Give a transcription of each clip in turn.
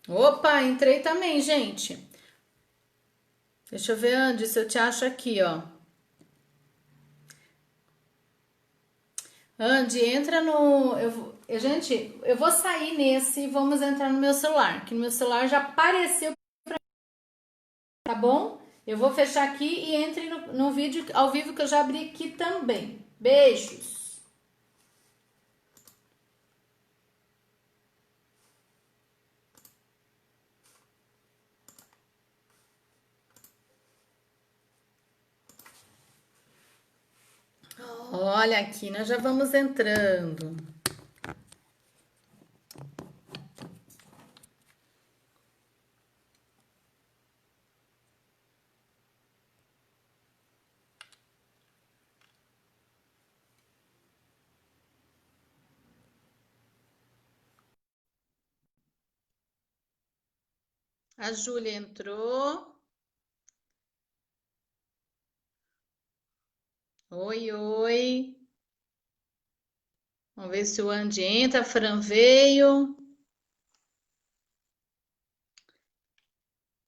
Opa, entrei também, gente. Deixa eu ver, Andy, se eu te acho aqui, ó. Andy, entra no. Gente, eu vou sair nesse e vamos entrar no meu celular, que no meu celular já apareceu, tá bom? Eu vou fechar aqui e entre no vídeo ao vivo que eu já abri aqui também. Beijos. Olha aqui, nós já vamos entrando. A Júlia entrou. Oi, oi. Vamos ver se o Andy entra. A Fran veio.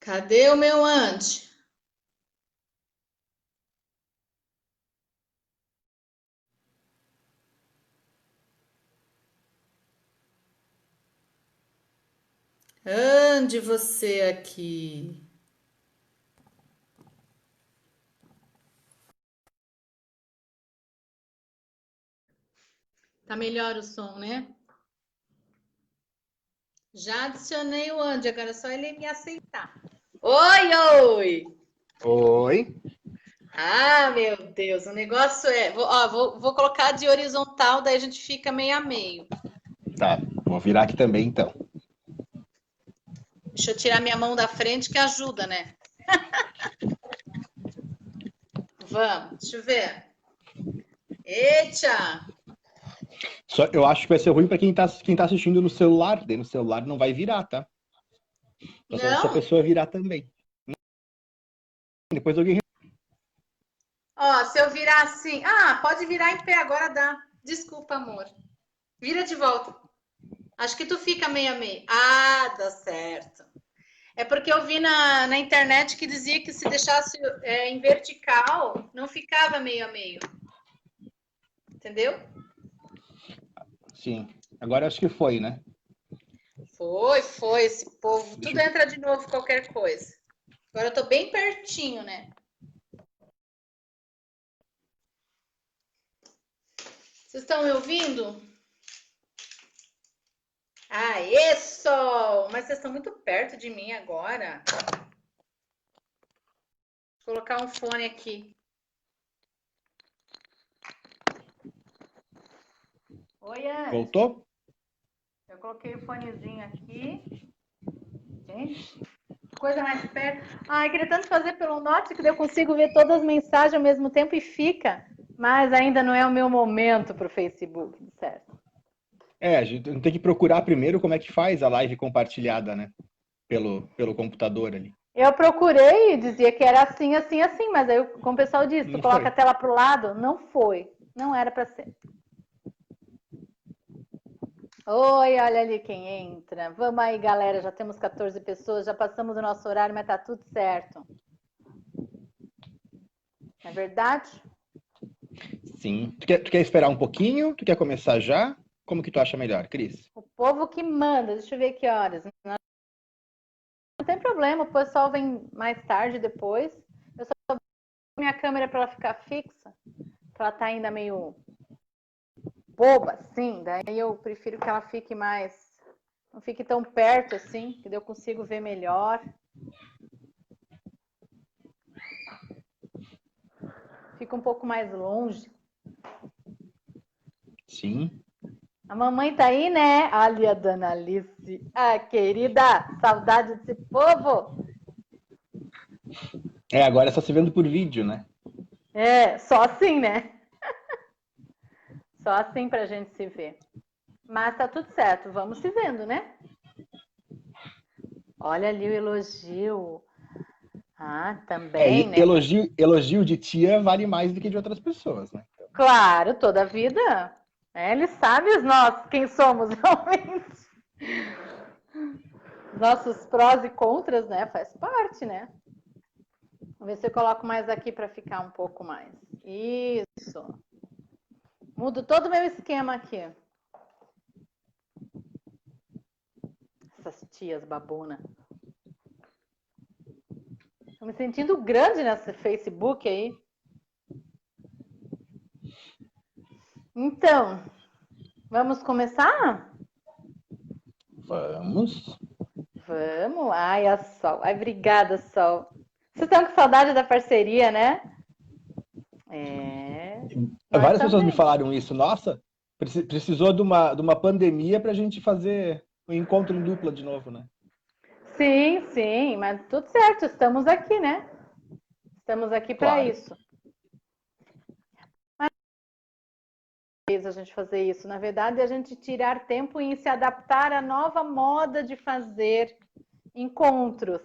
Cadê o meu Andy? Ande você aqui. Tá melhor o som, né? Já adicionei o Andy, agora é só ele me aceitar. Oi, oi! Oi. Ah, meu Deus, o negócio é. Vou colocar de horizontal, daí a gente fica meio a meio. Tá, vou virar aqui também então. Deixa eu tirar minha mão da frente que ajuda, né? Vamos, deixa eu ver. Eita! Só, eu acho que vai ser ruim para quem tá assistindo no celular. Daí no celular não vai virar, tá? Só se a Não? pessoa virar também. Depois alguém. Ó, se eu virar assim. Ah, pode virar em pé, agora dá. Desculpa, amor. Vira de volta. Acho que tu fica meio a meio. Ah, dá certo. É porque eu vi na internet que dizia que se deixasse em vertical, não ficava meio a meio. Entendeu? Sim. Agora acho que foi, né? Foi, esse povo. Deixa Tudo eu... entra de novo, qualquer coisa. Agora eu tô bem pertinho, né? Vocês estão me ouvindo? Aê, sol! Mas vocês estão muito perto de mim agora. Vou colocar um fone aqui. Oi, Andy. Voltou? Eu coloquei o fonezinho aqui. Gente, coisa mais perto. Ai, queria tanto fazer pelo Note que eu consigo ver todas as mensagens ao mesmo tempo e fica. Mas ainda não é o meu momento para o Facebook, certo? A gente tem que procurar primeiro como é que faz a live compartilhada, né? Pelo computador ali. Eu procurei e dizia que era assim, assim, assim, mas aí, como o pessoal disse, tu Não coloca a foi. tela para o lado, não foi. Não era para ser. Oi, olha ali quem entra. Vamos aí, galera. Já temos 14 pessoas, já passamos o nosso horário, mas tá tudo certo. Não é verdade? Sim. Tu quer esperar um pouquinho? Tu quer começar já? Como que tu acha melhor, Cris? O povo que manda. Deixa eu ver que horas. Não tem problema, o pessoal vem mais tarde depois. Eu só vou minha câmera para ela ficar fixa, para ela tá ainda meio boba, assim. Daí eu prefiro que ela fique mais, não fique tão perto assim, que daí eu consigo ver melhor. Fica um pouco mais longe. Sim. A mamãe tá aí, né? Ali a dona Alice. Ah, querida, saudade desse povo. Agora é só se vendo por vídeo, né? É, só assim, né? Só assim pra gente se ver. Mas tá tudo certo, vamos se vendo, né? Olha ali o elogio. Ah, também, E né? elogio de tia vale mais do que de outras pessoas, né? Claro, toda a vida. É, ele sabe nós quem somos realmente. nossos prós e contras, né? Faz parte, né? Vamos ver se eu coloco mais aqui para ficar um pouco mais. Isso. Mudo todo o meu esquema aqui. Essas tias babona. Tô me sentindo grande nesse Facebook aí. Então, vamos começar? Vamos. Vamos. Ai, a Sol. Ai, obrigada, Sol. Vocês estão com saudade da parceria, né? Várias pessoas me falaram isso. Nossa, precisou de uma pandemia para a gente fazer o encontro em dupla de novo, né? Sim, sim, mas tudo certo. Estamos aqui, né? Estamos aqui para isso. Mas a gente fazer isso, na verdade, é a gente tirar tempo em se adaptar à nova moda de fazer encontros,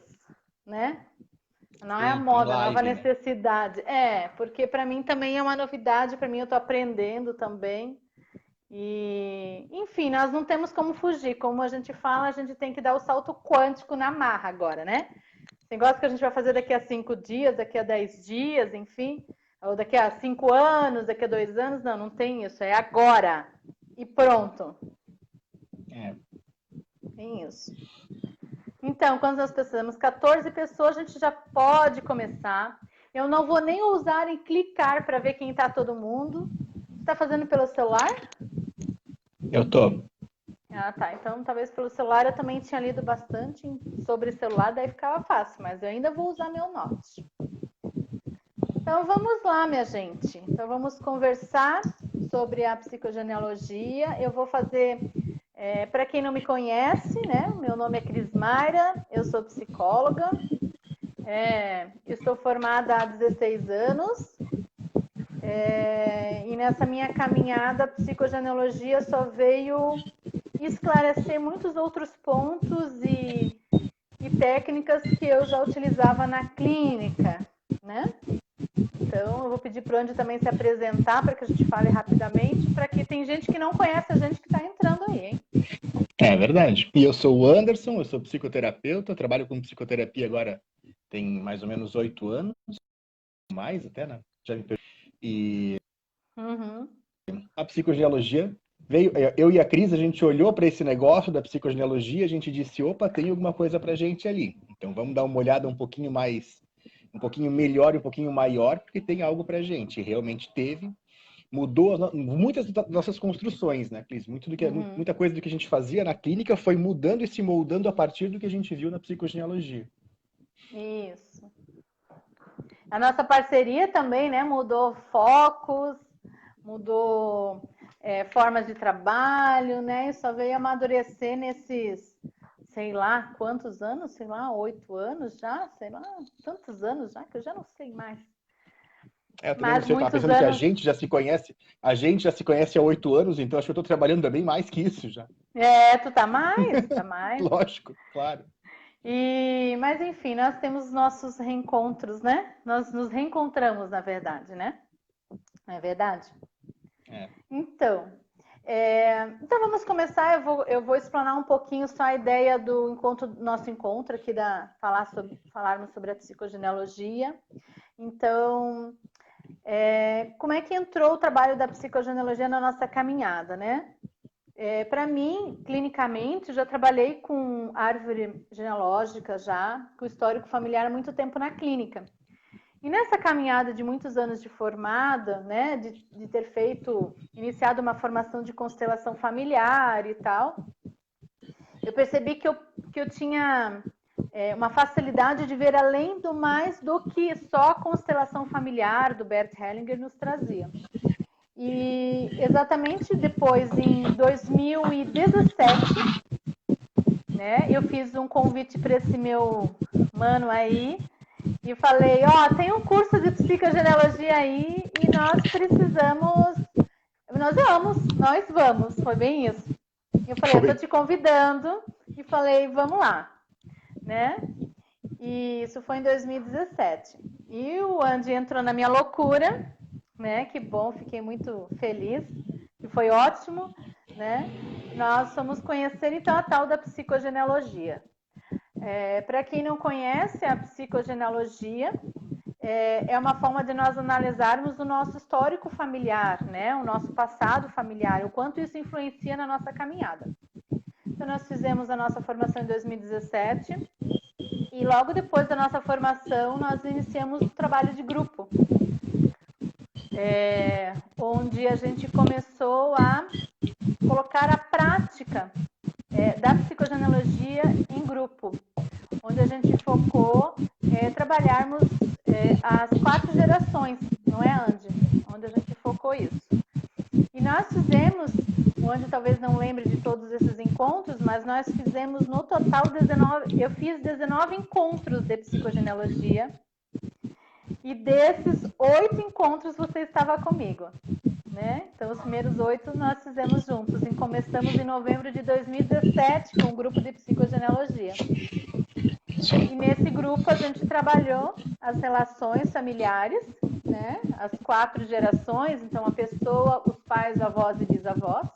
né? Não é a moda, a nova necessidade. Né? Porque para mim também é uma novidade, para mim eu estou aprendendo também. E, enfim, nós não temos como fugir. Como a gente fala, a gente tem que dar o salto quântico na marra agora, né? Esse negócio que a gente vai fazer daqui a 5 dias, daqui a 10 dias, enfim, ou daqui a 5 anos, daqui a 2 anos, não tem isso. É agora. E pronto. Tem isso. Então, quando nós precisamos 14 pessoas, a gente já pode começar. Eu não vou nem ousar em clicar para ver quem está todo mundo. Você está fazendo pelo celular? Eu tô. Ah, tá. Então, talvez pelo celular eu também tinha lido bastante sobre celular, daí ficava fácil, mas eu ainda vou usar meu Note. Então, vamos lá, minha gente. Então, vamos conversar sobre a psicogenealogia. Eu vou fazer... para quem não me conhece, né? Meu nome é Cris Mayra, eu sou psicóloga, estou formada há 16 anos e nessa minha caminhada a psicogenealogia só veio esclarecer muitos outros pontos e técnicas que eu já utilizava na clínica, né? Então, eu vou pedir para o Andy também se apresentar para que a gente fale rapidamente, para que tem gente que não conhece a gente que está entrando aí, hein? É verdade. E eu sou o Anderson, eu sou psicoterapeuta, trabalho com psicoterapia agora tem mais ou menos 8 anos, mais até, né? Já me perdi. E a psicogenealogia veio, eu e a Cris, a gente olhou para esse negócio da psicogenealogia, a gente disse, opa, tem alguma coisa pra gente ali. Então vamos dar uma olhada um pouquinho melhor, um pouquinho maior, porque tem algo pra gente. E realmente teve. Mudou muitas das nossas construções, né, Cris? Muita coisa do que a gente fazia na clínica foi mudando e se moldando a partir do que a gente viu na psicogenealogia. Isso. A nossa parceria também, né, mudou focos, mudou formas de trabalho, né, e só veio amadurecer nesses, sei lá, quantos anos, sei lá, 8 anos já, sei lá, tantos anos já, que eu já não sei mais. Eu também não sei, eu tava pensando que a gente já se conhece há 8 anos, então acho que eu tô trabalhando bem mais que isso já. Tu tá mais, Lógico, claro. Mas enfim, nós temos nossos reencontros, né? Nós nos reencontramos, na verdade, né? Não é verdade? Então vamos começar. Eu vou explanar um pouquinho só a ideia do nosso encontro aqui, falarmos sobre a psicogenealogia. Então, como é que entrou o trabalho da psicogenealogia na nossa caminhada, né? Para mim, clinicamente, já trabalhei com árvore genealógica com histórico familiar há muito tempo na clínica. E nessa caminhada de muitos anos de formada, né, de ter iniciado uma formação de constelação familiar e tal, eu percebi que eu tinha uma facilidade de ver além do mais do que só a constelação familiar do Bert Hellinger nos trazia. E exatamente depois, em 2017, né, eu fiz um convite para esse meu mano aí e falei, tem um curso de psicogenealogia aí e nós vamos, foi bem isso. Eu falei, eu tô te convidando e falei, vamos lá, né? E isso foi em 2017. E o Andy entrou na minha loucura, né? Que bom, fiquei muito feliz, que foi ótimo, né? Nós fomos conhecer então a tal da psicogenealogia. Para quem não conhece, a psicogenealogia é uma forma de nós analisarmos o nosso histórico familiar, né? O nosso passado familiar, o quanto isso influencia na nossa caminhada. Então, nós fizemos a nossa formação em 2017 e logo depois da nossa formação, nós iniciamos o trabalho de grupo, onde a gente começou a colocar a prática da psicogenealogia em grupo, onde a gente focou trabalharmos as 4 gerações, não é, Andy? Onde a gente focou isso. E nós fizemos, o Andy talvez não lembre de todos esses encontros, mas nós fizemos no total 19, eu fiz 19 encontros de psicogenealogia, e desses 8 encontros você estava comigo, né? Então, os primeiros 8 nós fizemos juntos. E começamos em novembro de 2017 com o grupo de psicogenealogia. E nesse grupo a gente trabalhou as relações familiares, né? As 4 gerações, então a pessoa, os pais, avós e bisavós.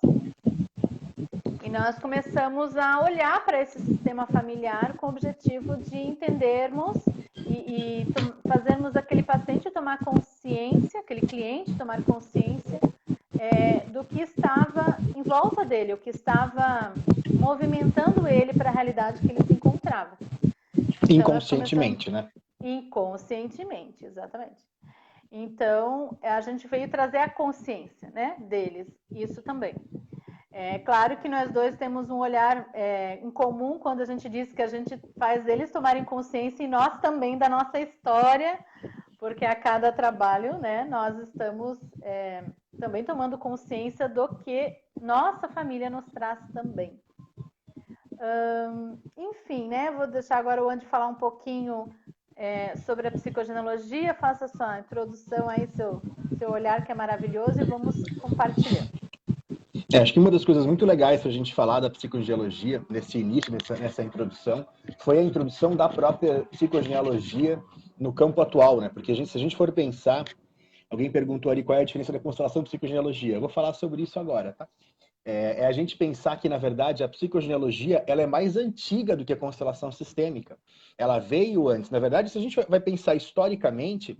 E nós começamos a olhar para esse sistema familiar com o objetivo de entendermos e fazermos aquele paciente tomar consciência, aquele cliente tomar consciência do que estava em volta dele, o que estava movimentando ele para a realidade que ele se encontrava. Inconscientemente, né? Inconscientemente, exatamente. Então, a gente veio trazer a consciência, né, deles, isso também. É claro que nós dois temos um olhar em comum quando a gente diz que a gente faz eles tomarem consciência e nós também da nossa história, porque a cada trabalho, né, nós estamos também tomando consciência do que nossa família nos traz também. Enfim, né, vou deixar agora o Andy falar um pouquinho sobre a psicogenealogia, faça sua introdução aí, seu olhar que é maravilhoso, e vamos compartilhar. Acho que uma das coisas muito legais para a gente falar da psicogenealogia, nesse início, nessa introdução, foi a introdução da própria psicogenealogia no campo atual, né? Porque se a gente for pensar, alguém perguntou ali qual é a diferença da constelação de psicogenealogia. Eu vou falar sobre isso agora, tá? É a gente pensar que, na verdade, a psicogenealogia ela é mais antiga do que a constelação sistêmica. Ela veio antes. Na verdade, se a gente vai pensar historicamente,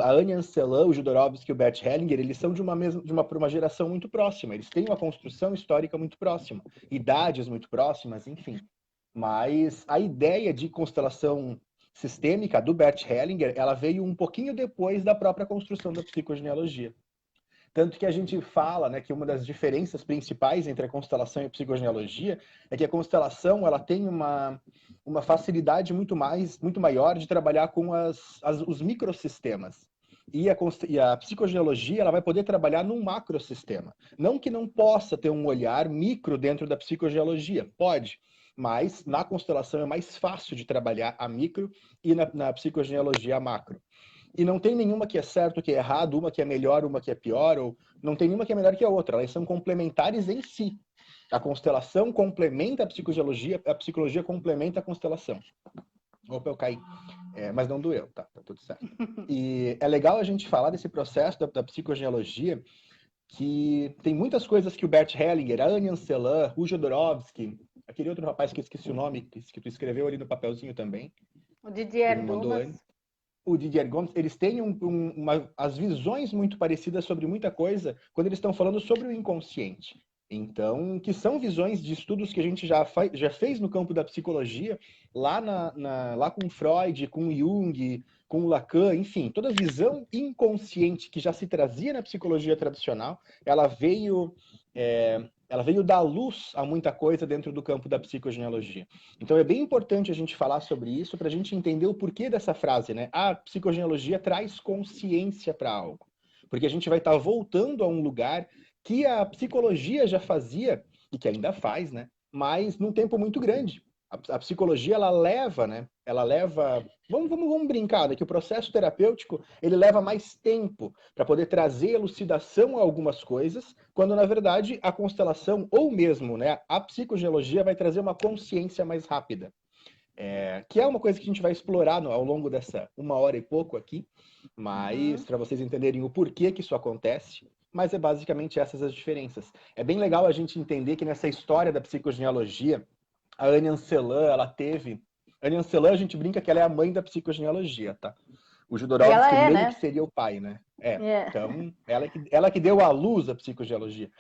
a Anne Ancelan, o Jodorowsky e o Bert Hellinger, eles são de uma geração muito próxima. Eles têm uma construção histórica muito próxima, idades muito próximas, enfim. Mas a ideia de constelação sistêmica do Bert Hellinger, ela veio um pouquinho depois da própria construção da psicogenealogia. Tanto que a gente fala, né, que uma das diferenças principais entre a constelação e a psicogenealogia é que a constelação ela tem uma facilidade muito maior de trabalhar com os microsistemas. E a psicogenealogia ela vai poder trabalhar num macrosistema. Não que não possa ter um olhar micro dentro da psicogenealogia, pode. Mas na constelação é mais fácil de trabalhar a micro e na psicogenealogia a macro. E não tem nenhuma que é certo, que é errado, uma que é melhor, uma que é pior, ou não tem nenhuma que é melhor que a outra. Elas são complementares em si. A constelação complementa a psicologia complementa a constelação. Opa, eu caí. Mas não doeu, tá tudo certo. E é legal a gente falar desse processo da psicogenealogia, que tem muitas coisas que o Bert Hellinger, a Anne Ancelan, o Jodorowsky, aquele outro rapaz que eu esqueci o nome, que tu escreveu ali no papelzinho também. O Didier Dumas. O Didier Gomes, eles têm as visões muito parecidas sobre muita coisa quando eles estão falando sobre o inconsciente. Então, que são visões de estudos que a gente já fez no campo da psicologia, lá com Freud, com Jung, com Lacan, enfim, toda a visão inconsciente que já se trazia na psicologia tradicional, ela veio dar luz a muita coisa dentro do campo da psicogenealogia. Então é bem importante a gente falar sobre isso para a gente entender o porquê dessa frase, né? A psicogenealogia traz consciência para algo. Porque a gente vai estar voltando a um lugar que a psicologia já fazia, e que ainda faz, né? Mas num tempo muito grande. A psicologia, ela leva, né? Vamos brincar, né? Que o processo terapêutico, ele leva mais tempo para poder trazer elucidação a algumas coisas, quando, na verdade, a constelação, ou mesmo, né? A psicogenealogia vai trazer uma consciência mais rápida. Que é uma coisa que a gente vai explorar ao longo dessa 1 hora e pouco aqui, mas para vocês entenderem o porquê que isso acontece, mas é basicamente essas as diferenças. É bem legal a gente entender que nessa história da psicogenealogia, a Anne Ancelan, ela teve Anne Ancelan, a gente brinca que ela é a mãe da psicogenealogia, tá? O E ela Jodorowsky é, meio né? que seria o pai, né? É. Então, ela que deu à luz a psicogenealogia.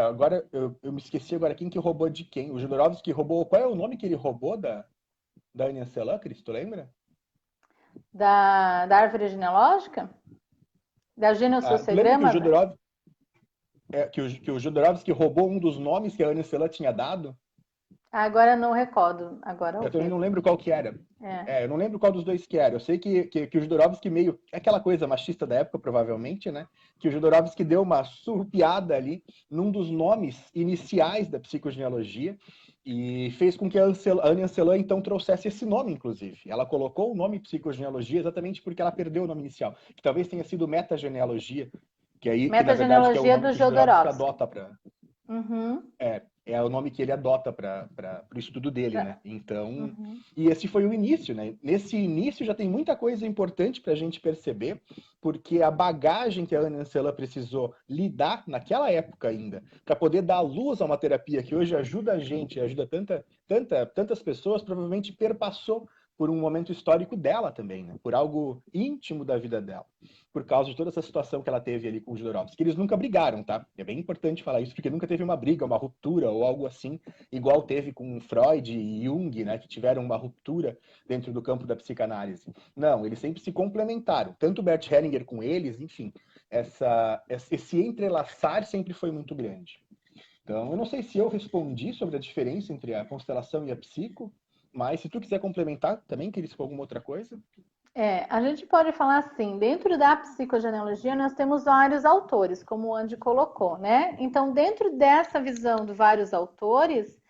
Agora eu me esqueci agora quem que roubou de quem. O Jodorowsky roubou. Qual é o nome que ele roubou da Anne Ancelan, Cris? Tu lembra? Da árvore genealógica? Da Tu lembra que o genossociograma? Jodorowsky, que o Jodorowsky roubou um dos nomes que a Anne Ancelan tinha dado? Agora não recordo. Agora o Eu também quê? não lembro qual que era. É. Eu não lembro qual dos dois que era. Eu sei que o Jodorowsky meio... Aquela coisa machista da época, provavelmente, né? Que o Jodorowsky deu uma surrupiada ali num dos nomes iniciais da psicogenealogia e fez com que a Anne Ancelan, então, trouxesse esse nome, inclusive. Ela colocou o nome psicogenealogia exatamente porque ela perdeu o nome inicial. Que talvez tenha sido metagenealogia, que na verdade que é o Metagenealogia nome do que o Jodorowsky Jodorowsky. adota para Uhum. é o nome que ele adota para o estudo dele, Pra... né? Então, Uhum. e esse foi o início, né? Nesse início já tem muita coisa importante para a gente perceber, porque a bagagem que a Anne Ancelan precisou lidar naquela época ainda, para poder dar luz a uma terapia que hoje ajuda a gente, ajuda tantas pessoas, provavelmente perpassou por um momento histórico dela também, né? Por algo íntimo da vida dela, por causa de toda essa situação que ela teve ali com o Jodorowsky. Eles nunca brigaram, tá? É bem importante falar isso, porque nunca teve uma briga, uma ruptura ou algo assim, igual teve com Freud e Jung, né? Que tiveram uma ruptura dentro do campo da psicanálise. Não, eles sempre se complementaram. Tanto Bert Hellinger com eles, enfim, esse entrelaçar sempre foi muito grande. Então, eu não sei se eu respondi sobre a diferença entre a constelação e a psico, mas se tu quiser complementar também, Cris, com alguma outra coisa. A gente pode falar assim, dentro da psicogenealogia nós temos vários autores, como o Andy colocou, né? Então, dentro dessa visão de vários autores,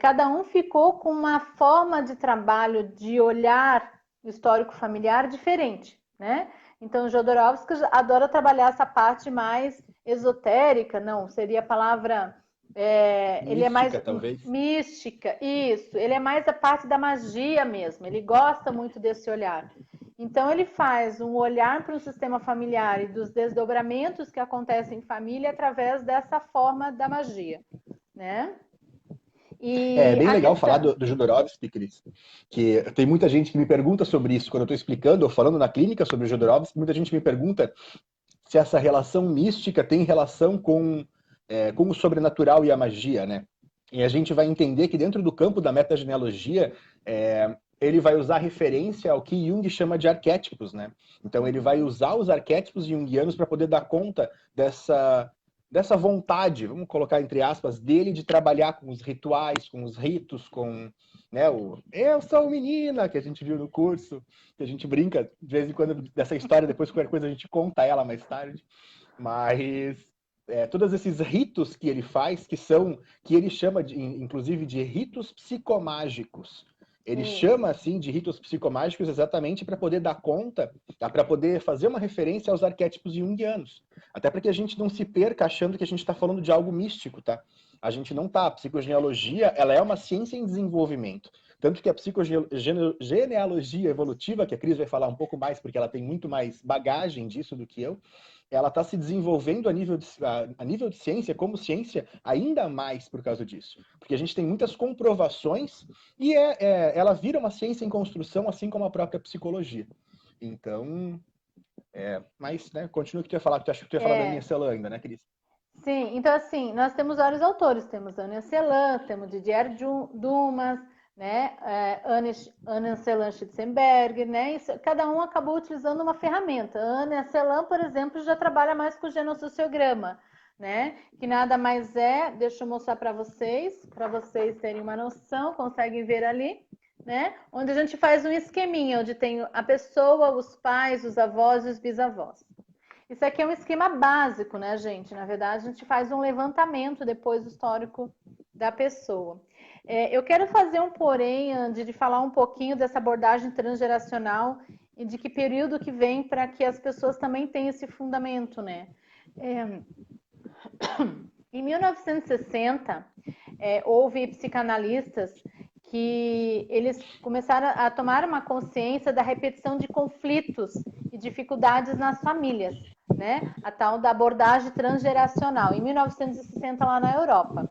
cada um ficou com uma forma de trabalho, de olhar o histórico familiar diferente, né? Então, Jodorowsky adora trabalhar essa parte mais esotérica, não, seria a palavra... ele é mais Mística, talvez. mística, isso. Ele é mais a parte da magia mesmo. Ele gosta muito desse olhar. Então, ele faz um olhar para o sistema familiar e dos desdobramentos que acontecem em família através dessa forma da magia, né? É E bem a legal falar questão... do Jodorowsky, Cris, que tem muita gente que me pergunta sobre isso quando eu estou explicando ou falando na clínica sobre o Jodorowsky, muita gente me pergunta se essa relação mística tem relação com o sobrenatural e a magia, né? E a gente vai entender que dentro do campo da metagenealogia, ele vai usar referência ao que Jung chama de arquétipos, né? Então ele vai usar os arquétipos junguianos para poder dar conta dessa vontade, vamos colocar entre aspas, dele de trabalhar com os rituais, com os ritos, com né, eu sou menina, que a gente viu no curso, que a gente brinca de vez em quando dessa história, depois qualquer coisa a gente conta ela mais tarde, mas todos esses ritos que ele faz, que ele chama, inclusive, de ritos psicomágicos. Ele chama, assim, de ritos psicomágicos exatamente para poder dar conta, para poder fazer uma referência aos arquétipos junguianos. Até para que a gente não se perca achando que a gente está falando de algo místico, tá? A gente não tá. A psicogenealogia, ela é uma ciência em desenvolvimento. Tanto que a psicogenealogia evolutiva, que a Cris vai falar um pouco mais, porque ela tem muito mais bagagem disso do que eu, ela está se desenvolvendo a nível de ciência, como ciência, ainda mais por causa disso. Porque a gente tem muitas comprovações e ela vira uma ciência em construção, assim como a própria psicologia. Então, mas, né, continua o que tu ia falar, que tu acha que tu ia falar da Anne Ancelan ainda, né, Cris? Sim, então assim, nós temos vários autores, temos Anne Ancelan, temos Didier Dumas, né, Anne Ancelan Schitzenberg, né, cada um acabou utilizando uma ferramenta. Anne Ancelan, por exemplo, já trabalha mais com o genossociograma, né, que nada mais deixa eu mostrar para vocês terem uma noção, conseguem ver ali, né, onde a gente faz um esqueminha, onde tem a pessoa, os pais, os avós e os bisavós. Isso aqui é um esquema básico, né, gente? Na verdade, a gente faz um levantamento depois do histórico da pessoa. Eu quero fazer um porém, Andy, de falar um pouquinho dessa abordagem transgeracional e de que período que vem para que as pessoas também tenham esse fundamento, né? Em 1960, houve psicanalistas que eles começaram a tomar uma consciência da repetição de conflitos e dificuldades nas famílias, né? A tal da abordagem transgeracional, em 1960 lá na Europa.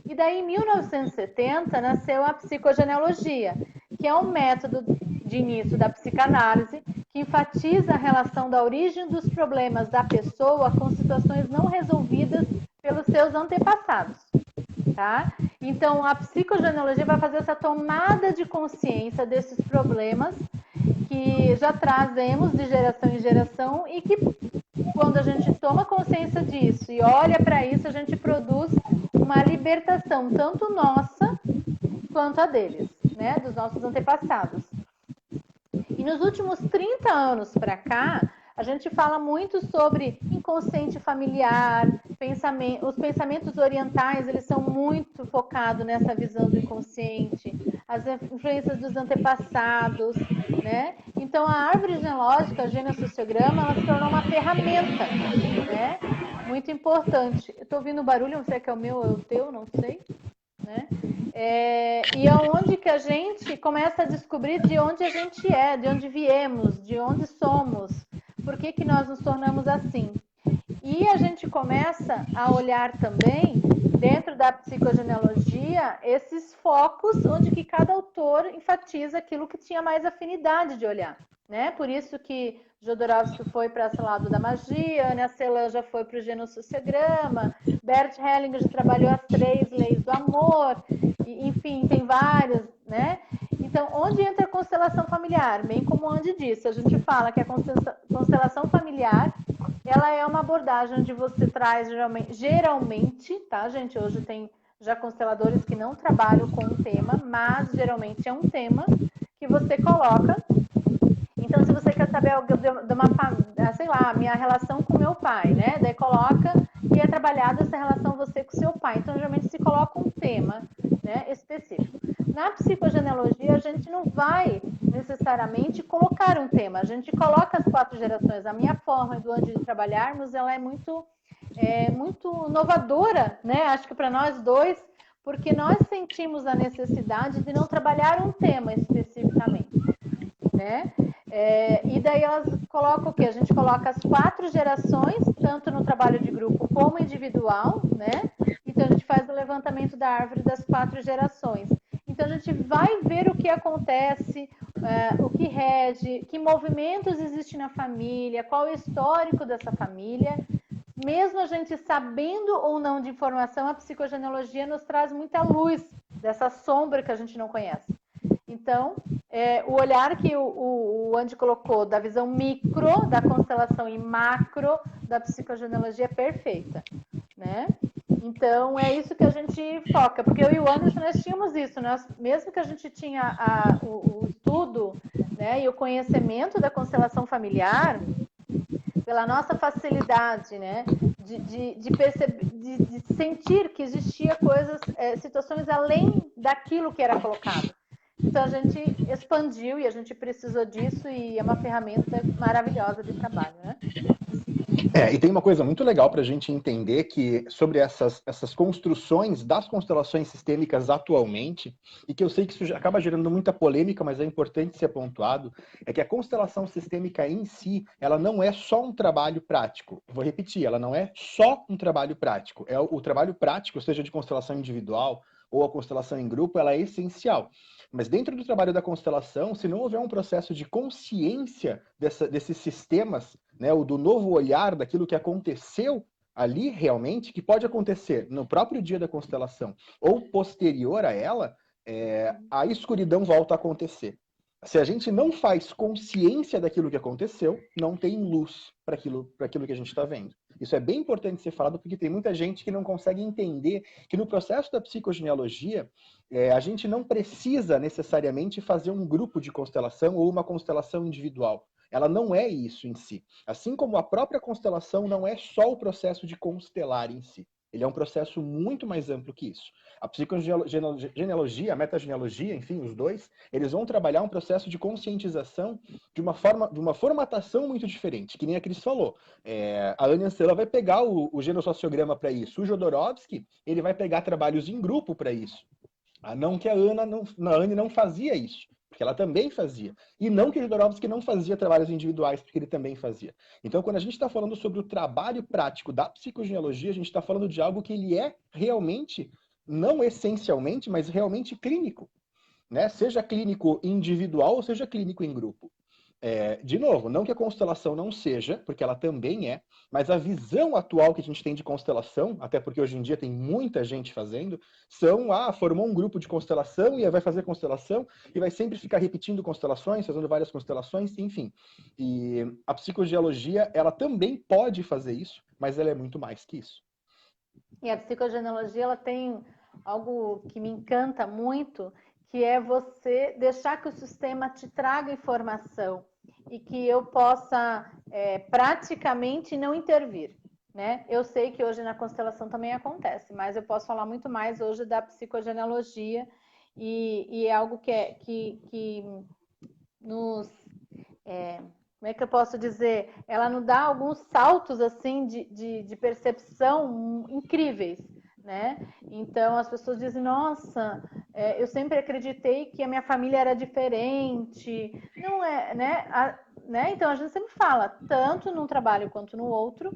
E daí, em 1970, nasceu a psicogenealogia, que é um método de início da psicanálise que enfatiza a relação da origem dos problemas da pessoa com situações não resolvidas pelos seus antepassados. Tá? Então, a psicogenealogia vai fazer essa tomada de consciência desses problemas que já trazemos de geração em geração e que, quando a gente toma consciência disso e olha para isso, a gente produz uma libertação, tanto nossa quanto a deles, né? Dos nossos antepassados. E nos últimos 30 anos para cá, a gente fala muito sobre inconsciente familiar, os pensamentos orientais, eles são muito focados nessa visão do inconsciente, as influências dos antepassados, né? Então, a árvore genealógica, a genossociograma, ela se tornou uma ferramenta, né? Muito importante. Eu estou ouvindo barulho, não sei se é o meu ou o teu, não sei, né? E é onde que a gente começa a descobrir de onde a gente é, de onde viemos, de onde somos, por que nós nos tornamos assim. E a gente começa a olhar também, dentro da psicogenealogia, esses focos onde que cada autor enfatiza aquilo que tinha mais afinidade de olhar, né? Por isso que Jodorowsky foi para esse lado da magia, Anja Celan já foi para o genossociograma, Bert Hellinger já trabalhou as 3 leis do amor, e, enfim, tem vários, né? Então, onde entra a constelação familiar? Bem como o Andy disse, a gente fala que a constelação familiar, ela é uma abordagem onde você traz geralmente, tá, gente? Hoje tem já consteladores que não trabalham com um tema, mas geralmente é um tema que você coloca. Então, se você quer saber de uma família, sei lá, minha relação com meu pai, né? Daí coloca e é trabalhada essa relação você com seu pai. Então, geralmente se coloca um tema, né, específico. Na psicogenealogia, a gente não vai necessariamente colocar um tema, a gente coloca as 4 gerações. A minha forma do Andy de trabalharmos, ela é muito inovadora, né? Acho que para nós dois, porque nós sentimos a necessidade de não trabalhar um tema especificamente, né? E daí elas colocam o quê? A gente coloca as 4 gerações, tanto no trabalho de grupo como individual, né? Então a gente faz o levantamento da árvore das 4 gerações. Então a gente vai ver o que acontece, o que rege, que movimentos existem na família, qual é o histórico dessa família. Mesmo a gente sabendo ou não de informação, a psicogenealogia nos traz muita luz dessa sombra que a gente não conhece. Então, o olhar que o Andy colocou da visão micro da constelação e macro da psicogenealogia é perfeita, né? Então, é isso que a gente foca, porque eu e o Anderson, nós tínhamos isso, mesmo que a gente tinha o estudo, né, e o conhecimento da constelação familiar, pela nossa facilidade, né, de perceber, de sentir que existia coisas, situações além daquilo que era colocado. Então, a gente expandiu e a gente precisou disso e é uma ferramenta maravilhosa de trabalho, né? E tem uma coisa muito legal para a gente entender que sobre essas construções das constelações sistêmicas atualmente, e que eu sei que isso acaba gerando muita polêmica, mas é importante ser pontuado, é que a constelação sistêmica em si, ela não é só um trabalho prático. Vou repetir, ela não é só um trabalho prático. O trabalho prático, seja de constelação individual ou a constelação em grupo, ela é essencial. Mas dentro do trabalho da constelação, se não houver um processo de consciência desses sistemas, né, o do novo olhar daquilo que aconteceu ali realmente, que pode acontecer no próprio dia da constelação ou posterior a ela, a escuridão volta a acontecer. Se a gente não faz consciência daquilo que aconteceu, não tem luz para aquilo que a gente está vendo. Isso é bem importante ser falado, porque tem muita gente que não consegue entender que no processo da psicogenealogia, a gente não precisa necessariamente fazer um grupo de constelação ou uma constelação individual. Ela não é isso em si. Assim como a própria constelação não é só o processo de constelar em si. Ele é um processo muito mais amplo que isso. A psicogenealogia, a metagenealogia, enfim, os dois, eles vão trabalhar um processo de conscientização de uma formatação muito diferente, que nem a Cris falou. A Anja Celan vai pegar o genossociograma para isso. O Jodorowsky, ele vai pegar trabalhos em grupo para isso. Não que a Anja não fazia isso, porque ela também fazia. E não que o Jodorowsky não fazia trabalhos individuais, porque ele também fazia. Então, quando a gente está falando sobre o trabalho prático da psicogenealogia, a gente está falando de algo que ele é realmente não essencialmente, mas realmente clínico, né? Seja clínico individual ou seja clínico em grupo. De novo, não que a constelação não seja, porque ela também é, mas a visão atual que a gente tem de constelação, até porque hoje em dia tem muita gente fazendo, formou um grupo de constelação e vai fazer constelação e vai sempre ficar repetindo constelações, fazendo várias constelações, enfim. E a psicogeologia, ela também pode fazer isso, mas ela é muito mais que isso. E a psicogenealogia, ela tem algo que me encanta muito, que é você deixar que o sistema te traga informação e que eu possa praticamente não intervir, né? Eu sei que hoje na constelação também acontece, mas eu posso falar muito mais hoje da psicogenealogia e é algo que nos... como é que eu posso dizer? Ela nos dá alguns saltos assim de percepção incríveis, né? Então as pessoas dizem, nossa, eu sempre acreditei que a minha família era diferente. Não é, né? Então a gente sempre fala, tanto num trabalho quanto no outro,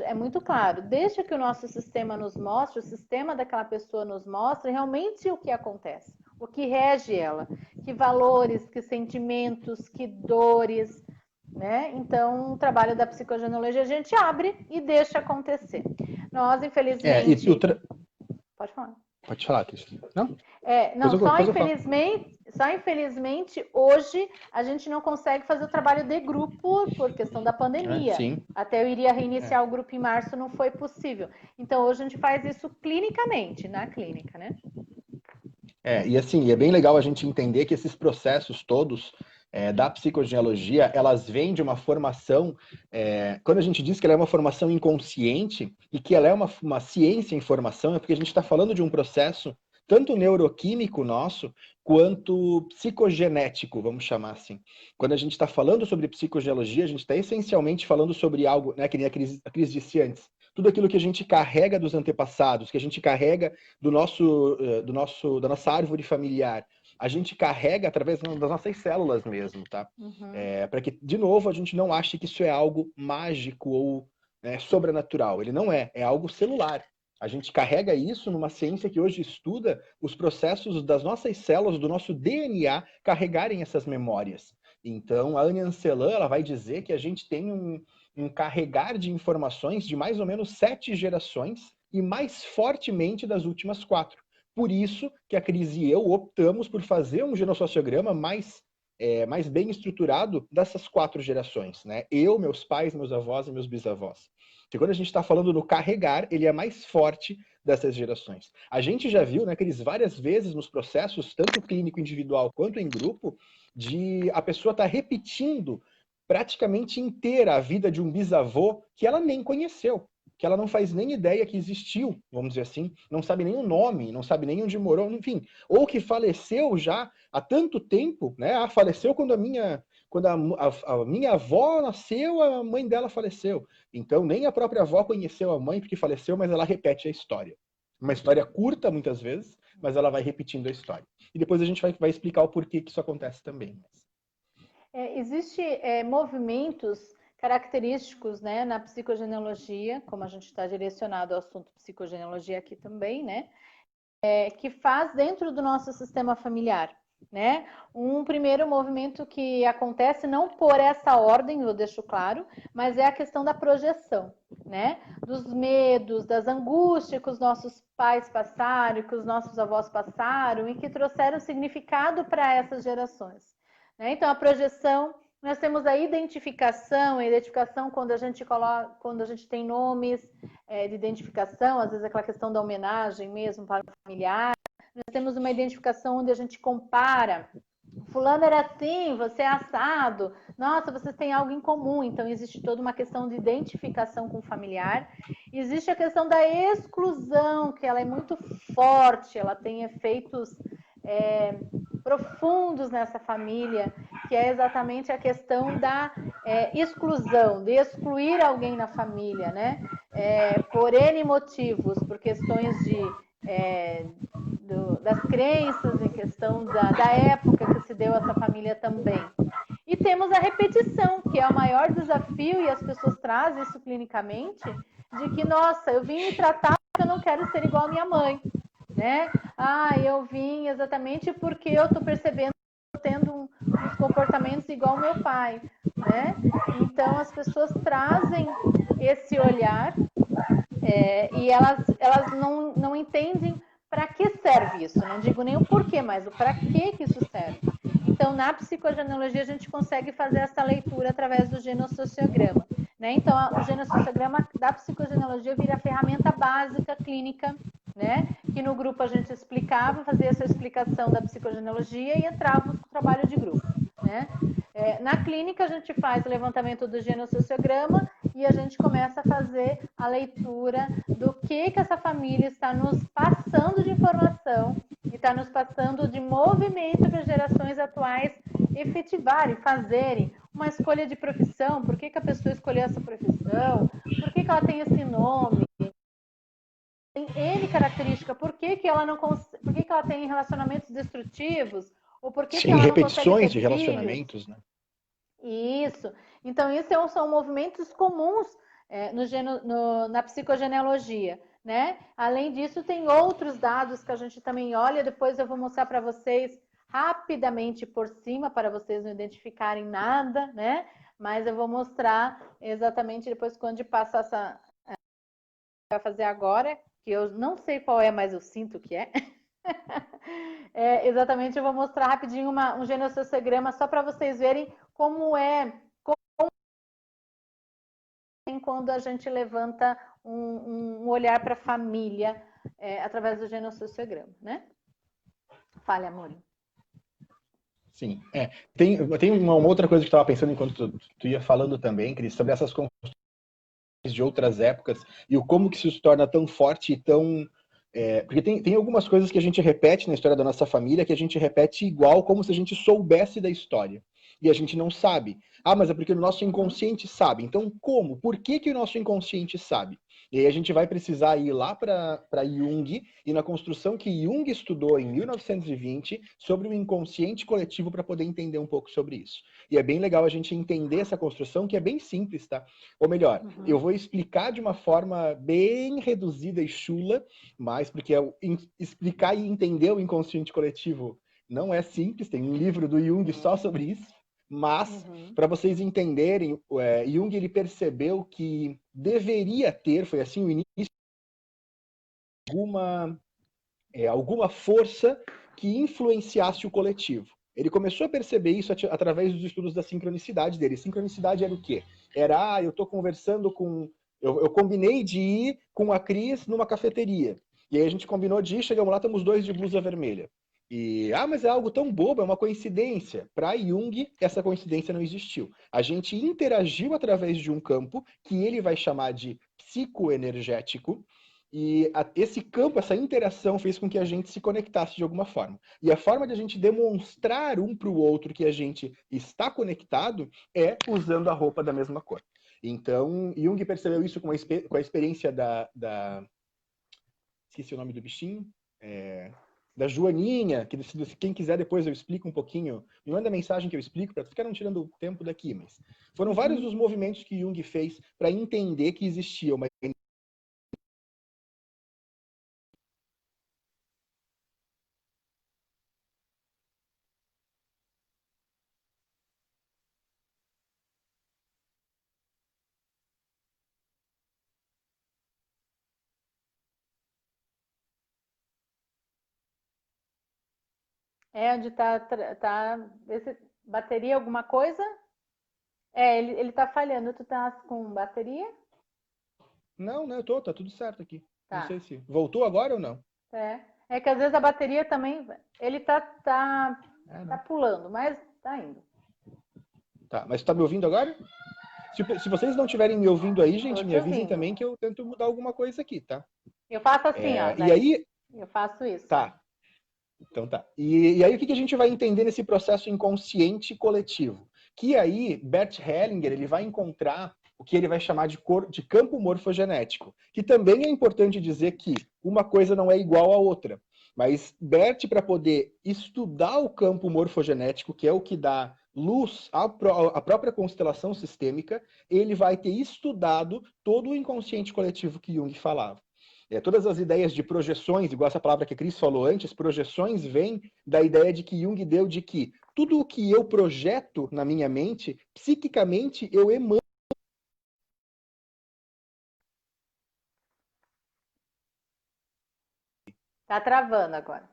é muito claro, deixa que o nosso sistema nos mostre, o sistema daquela pessoa nos mostre realmente o que acontece, o que rege ela, que valores, que sentimentos, que dores, né? Então, o trabalho da psicogenealogia a gente abre e deixa acontecer. Nós, infelizmente... Pode falar. Pode falar, Cristina. Não? Só infelizmente, hoje, a gente não consegue fazer o trabalho de grupo por questão da pandemia. Sim. Até eu iria reiniciar o grupo em março, não foi possível. Então, hoje a gente faz isso clinicamente, na clínica, né? E assim, é bem legal a gente entender que esses processos todos da psicogenealogia, elas vêm de uma formação, quando a gente diz que ela é uma formação inconsciente e que ela é uma ciência em formação, é porque a gente está falando de um processo tanto neuroquímico nosso, quanto psicogenético, vamos chamar assim. Quando a gente está falando sobre psicogenealogia, a gente está essencialmente falando sobre algo, né, que nem a Cris disse antes, tudo aquilo que a gente carrega dos antepassados, que a gente carrega da nossa árvore familiar, a gente carrega através das nossas células mesmo, tá? Uhum. Para que, de novo, a gente não ache que isso é algo mágico ou sobrenatural. Ele não é algo celular. A gente carrega isso numa ciência que hoje estuda os processos das nossas células, do nosso DNA, carregarem essas memórias. Então, a Anne Ancelan, ela vai dizer que a gente tem um carregar de informações de mais ou menos 7 gerações e mais fortemente das últimas 4. Por isso que a Cris e eu optamos por fazer um genossociograma mais bem estruturado dessas 4 gerações, né? Eu, meus pais, meus avós e meus bisavós. Porque quando a gente está falando no carregar, ele é mais forte dessas gerações. A gente já viu, né, Cris, várias vezes nos processos, tanto clínico individual quanto em grupo, de a pessoa estar repetindo praticamente inteira a vida de um bisavô que ela nem conheceu, que ela não faz nem ideia que existiu, vamos dizer assim, não sabe nem o nome, não sabe nem onde morou, enfim, ou que faleceu já há tanto tempo, né? Faleceu quando a minha avó nasceu, a mãe dela faleceu. Então, nem a própria avó conheceu a mãe porque faleceu, mas ela repete a história. Uma história curta, muitas vezes, mas ela vai repetindo a história. E depois a gente vai explicar o porquê que isso acontece também. Existem movimentos característicos, né, na psicogenealogia, como a gente está direcionado ao assunto psicogenealogia aqui também, né, que faz dentro do nosso sistema familiar, né? Um primeiro movimento que acontece não por essa ordem, eu deixo claro, mas é a questão da projeção, né? Dos medos, das angústias que os nossos pais passaram, que os nossos avós passaram e que trouxeram significado para essas gerações, né? Então a projeção, nós temos a identificação quando a gente tem nomes de identificação, às vezes aquela questão da homenagem mesmo para o familiar. Nós temos uma identificação onde a gente compara. Fulano era assim, você é assado. Nossa, vocês têm algo em comum. Então, existe toda uma questão de identificação com o familiar. Existe a questão da exclusão, que ela é muito forte. Ela tem efeitos profundos nessa família, que é exatamente a questão da exclusão, de excluir alguém na família, né? Por N motivos, por questões das crenças, em questão da época que se deu essa família também. E temos a repetição, que é o maior desafio, e as pessoas trazem isso clinicamente, de que, nossa, eu vim me tratar porque eu não quero ser igual a minha mãe. né? Ah, eu vim exatamente porque eu estou percebendo tendo uns comportamentos igual ao meu pai, né? Então as pessoas trazem esse olhar e elas não entendem para que serve isso. Não digo nem o porquê, mas o para que isso serve. Então, na psicogenealogia, a gente consegue fazer essa leitura através do genossociograma. Né? Então, o genossociograma da psicogenealogia vira a ferramenta básica clínica, né? Que no grupo a gente explicava, fazia essa explicação da psicogenealogia e entrava no trabalho de grupo. Né? Na clínica, a gente faz o levantamento do genossociograma e a gente começa a fazer a leitura do que essa família está nos passando de informação e está nos passando de movimento para gerações atuais efetivarem, fazerem uma escolha de profissão. Por que a pessoa escolheu essa profissão? Por que ela tem esse nome? Tem N característica. Por que ela não por que ela tem relacionamentos destrutivos? Ou por que ela não repetições de relacionamentos, né? Isso. Então, isso são movimentos comuns na psicogenealogia, né? Além disso, tem outros dados que a gente também olha, depois eu vou mostrar para vocês rapidamente por cima, para vocês não identificarem nada, né? Mas eu vou mostrar exatamente depois quando passa essa... vai fazer agora, que eu não sei qual é, mas eu sinto que é. Exatamente, eu vou mostrar rapidinho um genossociograma só para vocês verem como quando a gente levanta um olhar para a família através do genossociograma, né? Fale, amor. Sim, tem uma outra coisa que eu estava pensando enquanto tu ia falando também, Cris, sobre essas construções de outras épocas e o como que isso se torna tão forte e tão... porque tem algumas coisas que a gente repete na história da nossa família que a gente repete igual como se a gente soubesse da história. E a gente não sabe. Ah, mas é porque o nosso inconsciente sabe. Então, como? Por que o nosso inconsciente sabe? E aí a gente vai precisar ir lá para Jung e na construção que Jung estudou em 1920 sobre o inconsciente coletivo para poder entender um pouco sobre isso. E é bem legal a gente entender essa construção, que é bem simples, tá? Ou melhor, eu vou explicar de uma forma bem reduzida e chula, mas porque explicar e entender o inconsciente coletivo não é simples, tem um livro do Jung só sobre isso. Mas, para vocês entenderem, Jung ele percebeu que deveria ter, foi assim o início, alguma força que influenciasse o coletivo. Ele começou a perceber isso através dos estudos da sincronicidade dele. Sincronicidade era o quê? Era, eu estou conversando com... Eu combinei de ir com a Cris numa cafeteria. E aí a gente combinou de ir, chegamos lá, estamos dois de blusa vermelha. E, mas é algo tão bobo, é uma coincidência. Para Jung, essa coincidência não existiu. A gente interagiu através de um campo que ele vai chamar de psicoenergético, e esse campo, essa interação fez com que a gente se conectasse de alguma forma. E a forma de a gente demonstrar um para o outro que a gente está conectado é usando a roupa da mesma cor. Então, Jung percebeu isso com a experiência esqueci o nome do bichinho. Da Joaninha, que quem quiser depois eu explico um pouquinho, me manda mensagem que eu explico, para ficar não tirando tempo daqui, mas foram vários os movimentos que Jung fez para entender que existia uma... Onde esse bateria alguma coisa? Ele tá falhando. Tu tá com bateria? Não, tá tudo certo aqui. Tá. Não sei se... Voltou agora ou não? É que às vezes a bateria também... Ele tá pulando, mas tá indo. Tá, mas tá me ouvindo agora? Se vocês não estiverem me ouvindo aí, gente, me avisem ouvindo. também que eu tento mudar alguma coisa aqui, tá? Eu faço assim, ó. E aí... Eu faço isso. Tá. Então tá. E aí o que a gente vai entender nesse processo inconsciente coletivo? Que aí Bert Hellinger ele vai encontrar o que ele vai chamar de campo morfogenético, que também é importante dizer que uma coisa não é igual à outra. Mas Bert, para poder estudar o campo morfogenético, que é o que dá luz à própria constelação sistêmica, ele vai ter estudado todo o inconsciente coletivo que Jung falava. Todas as ideias de projeções, igual essa palavra que a Cris falou antes, projeções vêm da ideia de que Jung deu de que tudo o que eu projeto na minha mente, psiquicamente eu emano. Tá travando agora.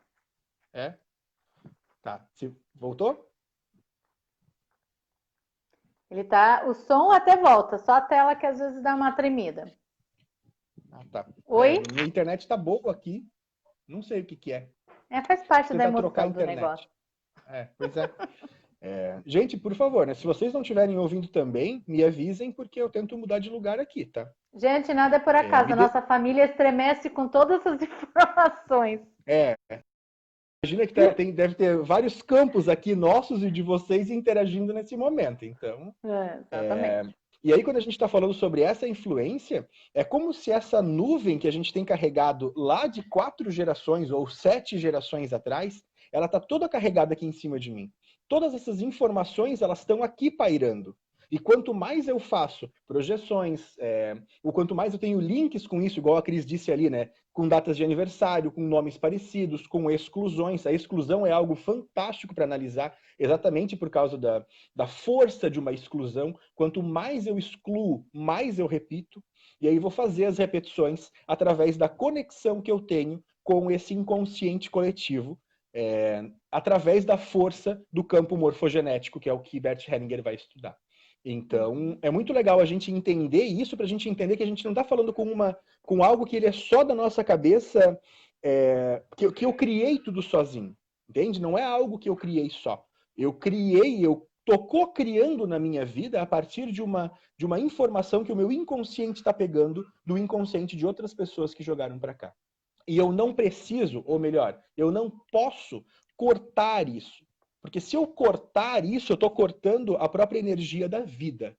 Tá. Voltou? Ele tá. O som até volta, só a tela que às vezes dá uma tremida. Tá. Oi? Minha internet tá boa aqui. Não sei o que é. Faz parte da Tentar trocar a emoção do internet. negócio. Pois é. Gente, por favor, né? Se vocês não estiverem ouvindo também, me avisem, porque eu tento mudar de lugar aqui, tá? Gente, nada é por acaso. A nossa família estremece com todas as informações. Imagina que deve ter vários campos aqui nossos e de vocês interagindo nesse momento. Então, exatamente. E aí, quando a gente está falando sobre essa influência, é como se essa nuvem que a gente tem carregado lá de 4 gerações ou 7 gerações atrás, ela está toda carregada aqui em cima de mim. Todas essas informações, elas estão aqui pairando. E quanto mais eu faço projeções, ou quanto mais eu tenho links com isso, igual a Cris disse ali, né? Com datas de aniversário, com nomes parecidos, com exclusões. A exclusão é algo fantástico para analisar, exatamente por causa da força de uma exclusão. Quanto mais eu excluo, mais eu repito. E aí vou fazer as repetições através da conexão que eu tenho com esse inconsciente coletivo, através da força do campo morfogenético, que é o que Bert Hellinger vai estudar. Então, é muito legal a gente entender isso, para a gente entender que a gente não está falando com algo que ele é só da nossa cabeça, que eu criei tudo sozinho, entende? Não é algo que eu criei só. Eu tô co-criando na minha vida a partir de uma informação que o meu inconsciente está pegando do inconsciente de outras pessoas que jogaram para cá. E eu não preciso, ou melhor, eu não posso cortar isso. Porque se eu cortar isso, eu estou cortando a própria energia da vida.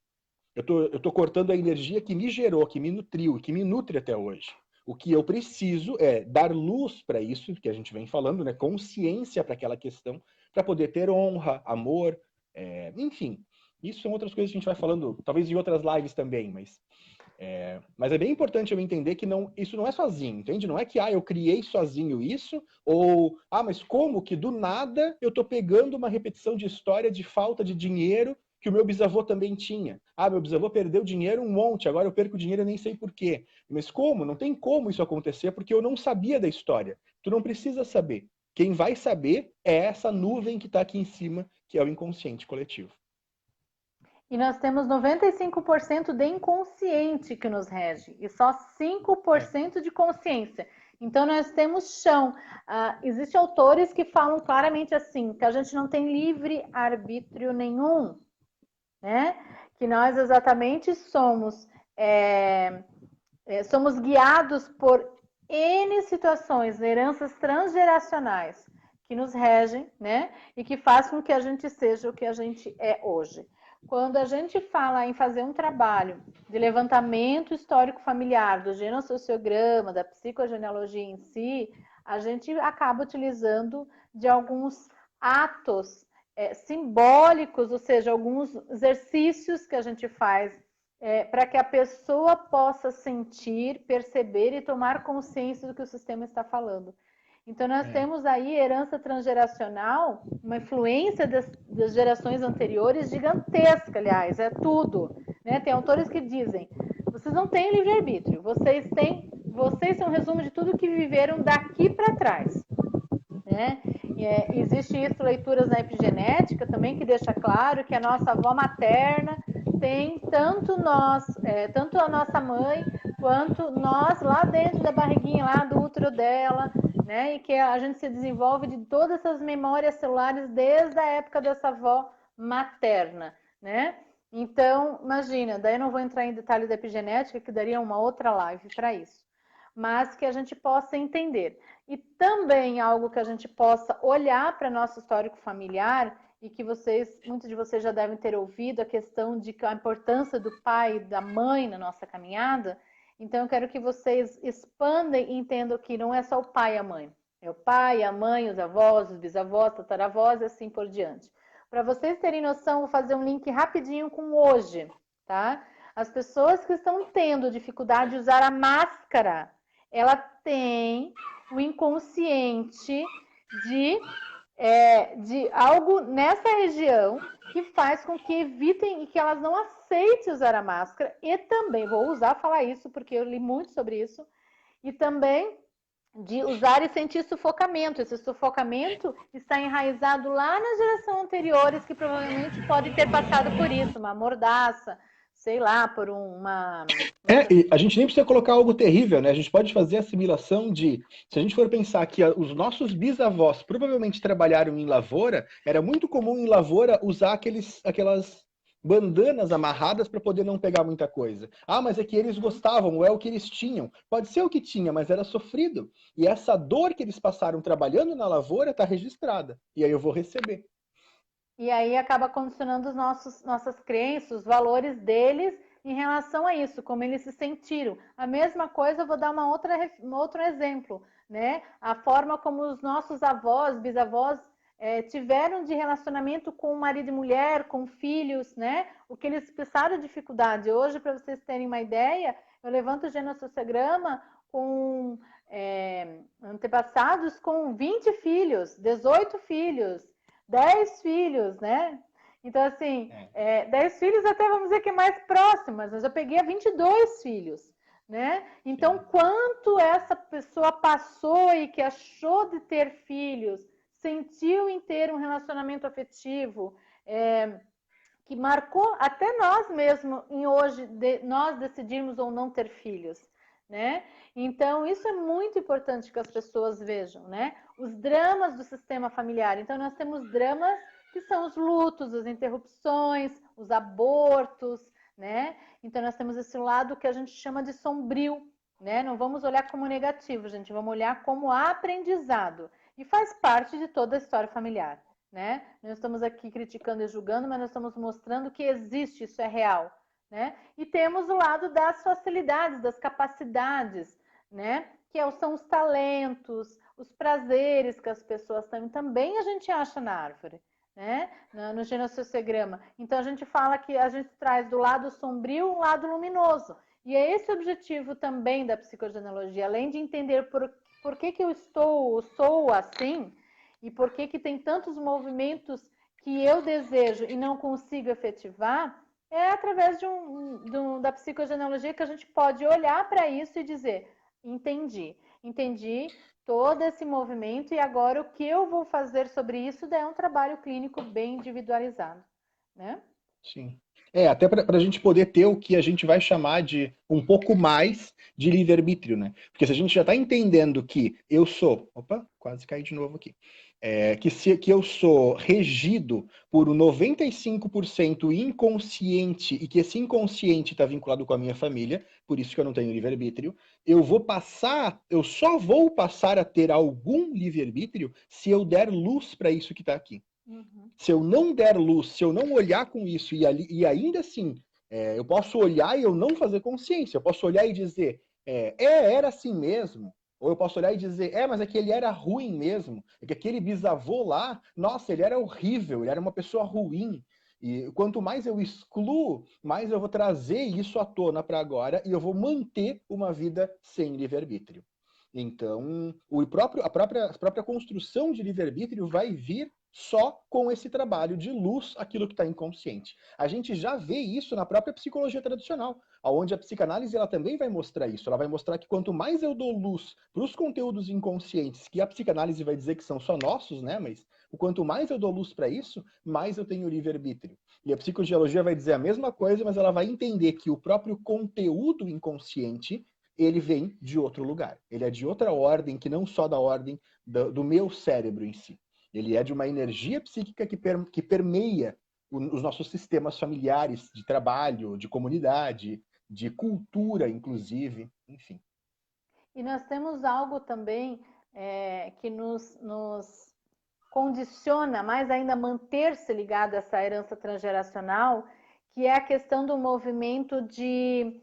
Eu estou cortando a energia que me gerou, que me nutriu e que me nutre até hoje. O que eu preciso é dar luz para isso, que a gente vem falando, né? Consciência para aquela questão, para poder ter honra, amor, enfim. Isso são outras coisas que a gente vai falando, talvez em outras lives também, mas é bem importante eu entender que isso não é sozinho, entende? Não é que eu criei sozinho isso, ou mas como que do nada eu estou pegando uma repetição de história de falta de dinheiro que o meu bisavô também tinha. Meu bisavô perdeu dinheiro um monte, agora eu perco dinheiro e nem sei por quê. Mas como? Não tem como isso acontecer, porque eu não sabia da história. Tu não precisa saber. Quem vai saber é essa nuvem que está aqui em cima, que é o inconsciente coletivo. E nós temos 95% de inconsciente que nos rege e só 5% de consciência. Então, nós temos chão. Existem autores que falam claramente assim, que a gente não tem livre arbítrio nenhum, né? Que nós exatamente somos guiados por N situações, heranças transgeracionais que nos regem, né? E que fazem com que a gente seja o que a gente é hoje. Quando a gente fala em fazer um trabalho de levantamento histórico familiar, do genossociograma, da psicogenealogia em si, a gente acaba utilizando de alguns atos simbólicos, ou seja, alguns exercícios que a gente faz para que a pessoa possa sentir, perceber e tomar consciência do que o sistema está falando. Então, nós temos aí herança transgeracional, uma influência das gerações anteriores gigantesca, aliás, é tudo. Né? Tem autores que dizem, vocês não têm livre-arbítrio, vocês são um resumo de tudo que viveram daqui para trás. Né? Existe isso, leituras na epigenética também, que deixa claro que a nossa avó materna tem tanto a nossa mãe, quanto nós lá dentro da barriguinha, lá do útero dela, né? E que a gente se desenvolve de todas essas memórias celulares desde a época dessa avó materna, né? Então, imagina, daí eu não vou entrar em detalhes da epigenética, que daria uma outra live para isso, mas que a gente possa entender. E também algo que a gente possa olhar para nosso histórico familiar, e que muitos de vocês já devem ter ouvido, a questão de a importância do pai e da mãe na nossa caminhada. Então, eu quero que vocês expandem e entendam que não é só o pai e a mãe. É o pai, a mãe, os avós, os bisavós, tataravós e assim por diante. Para vocês terem noção, vou fazer um link rapidinho com hoje, tá? As pessoas que estão tendo dificuldade de usar a máscara, ela tem o inconsciente de algo nessa região que faz com que evitem e que elas não aceitem usar a máscara. E também, vou usar falar isso, porque eu li muito sobre isso, e também de usar e sentir sufocamento. Esse sufocamento está enraizado lá nas gerações anteriores, que provavelmente podem ter passado por isso, uma mordaça, sei lá, por uma... E a gente nem precisa colocar algo terrível, né? A gente pode fazer a assimilação de... Se a gente for pensar que os nossos bisavós provavelmente trabalharam em lavoura, era muito comum em lavoura usar aquelas bandanas amarradas para poder não pegar muita coisa. Ah, mas é que eles gostavam, ou é o que eles tinham. Pode ser o que tinha, mas era sofrido. E essa dor que eles passaram trabalhando na lavoura está registrada. E aí eu vou receber. E aí acaba condicionando nossas crenças, os valores deles em relação a isso, como eles se sentiram. A mesma coisa, eu vou dar um outro exemplo, né? A forma como os nossos avós, bisavós, tiveram de relacionamento com marido e mulher, com filhos, né? O que eles passaram dificuldade. Hoje, para vocês terem uma ideia, eu levanto o genossociograma com antepassados com 20 filhos, 18 filhos, 10 filhos, né? Então, assim, 10 filhos até vamos dizer que é mais próximas, mas eu peguei a 22 filhos, né? Então, quanto essa pessoa passou e que achou de ter filhos, sentiu em ter um relacionamento afetivo, que marcou até nós mesmos em hoje, nós decidirmos ou não ter filhos, né? Então, isso é muito importante que as pessoas vejam, né? Os dramas do sistema familiar. Então, nós temos dramas que são os lutos, as interrupções, os abortos, né? Então, nós temos esse lado que a gente chama de sombrio, né? Não vamos olhar como negativo, gente, vamos olhar como aprendizado. E faz parte de toda a história familiar, né? Não estamos aqui criticando e julgando, mas nós estamos mostrando que existe, isso é real, né? E temos o lado das facilidades, das capacidades, né? Que são os talentos, os prazeres que as pessoas têm. Também a gente acha na árvore, né? No genossociograma. Então a gente fala que a gente traz do lado sombrio um lado luminoso. E é esse o objetivo também da psicogenealogia, além de entender por que eu sou assim, e por que tem tantos movimentos que eu desejo e não consigo efetivar, é através da psicogenealogia que a gente pode olhar para isso e dizer, entendi todo esse movimento e agora o que eu vou fazer sobre isso é um trabalho clínico bem individualizado, né? Sim. Até para a gente poder ter o que a gente vai chamar de um pouco mais de livre-arbítrio, né? Porque se a gente já está entendendo que eu sou... Opa, quase caí de novo aqui. Que eu sou regido por 95% inconsciente e que esse inconsciente está vinculado com a minha família, por isso que eu não tenho livre-arbítrio, eu só vou passar a ter algum livre-arbítrio se eu der luz para isso que está aqui. Uhum. Se eu não der luz, se eu não olhar com isso e ainda assim, eu posso olhar e eu não fazer consciência, eu posso olhar e dizer, era assim mesmo, ou eu posso olhar e dizer, mas é que ele era ruim mesmo, é que aquele bisavô lá, nossa, ele era horrível, ele era uma pessoa ruim. E quanto mais eu excluo, mais eu vou trazer isso à tona para agora e eu vou manter uma vida sem livre-arbítrio. Então, a própria construção de livre-arbítrio vai vir só com esse trabalho de luz, aquilo que está inconsciente. A gente já vê isso na própria psicologia tradicional, onde a psicanálise ela também vai mostrar isso. Ela vai mostrar que quanto mais eu dou luz para os conteúdos inconscientes, que a psicanálise vai dizer que são só nossos, né? Mas o quanto mais eu dou luz para isso, mais eu tenho livre-arbítrio. E a psicogeologia vai dizer a mesma coisa, mas ela vai entender que o próprio conteúdo inconsciente ele vem de outro lugar. Ele é de outra ordem, que não só da ordem do meu cérebro em si. Ele é de uma energia psíquica que permeia os nossos sistemas familiares de trabalho, de comunidade, de cultura, inclusive, enfim. E nós temos algo também que nos condiciona mais ainda a manter-se ligado a essa herança transgeracional, que é a questão do movimento de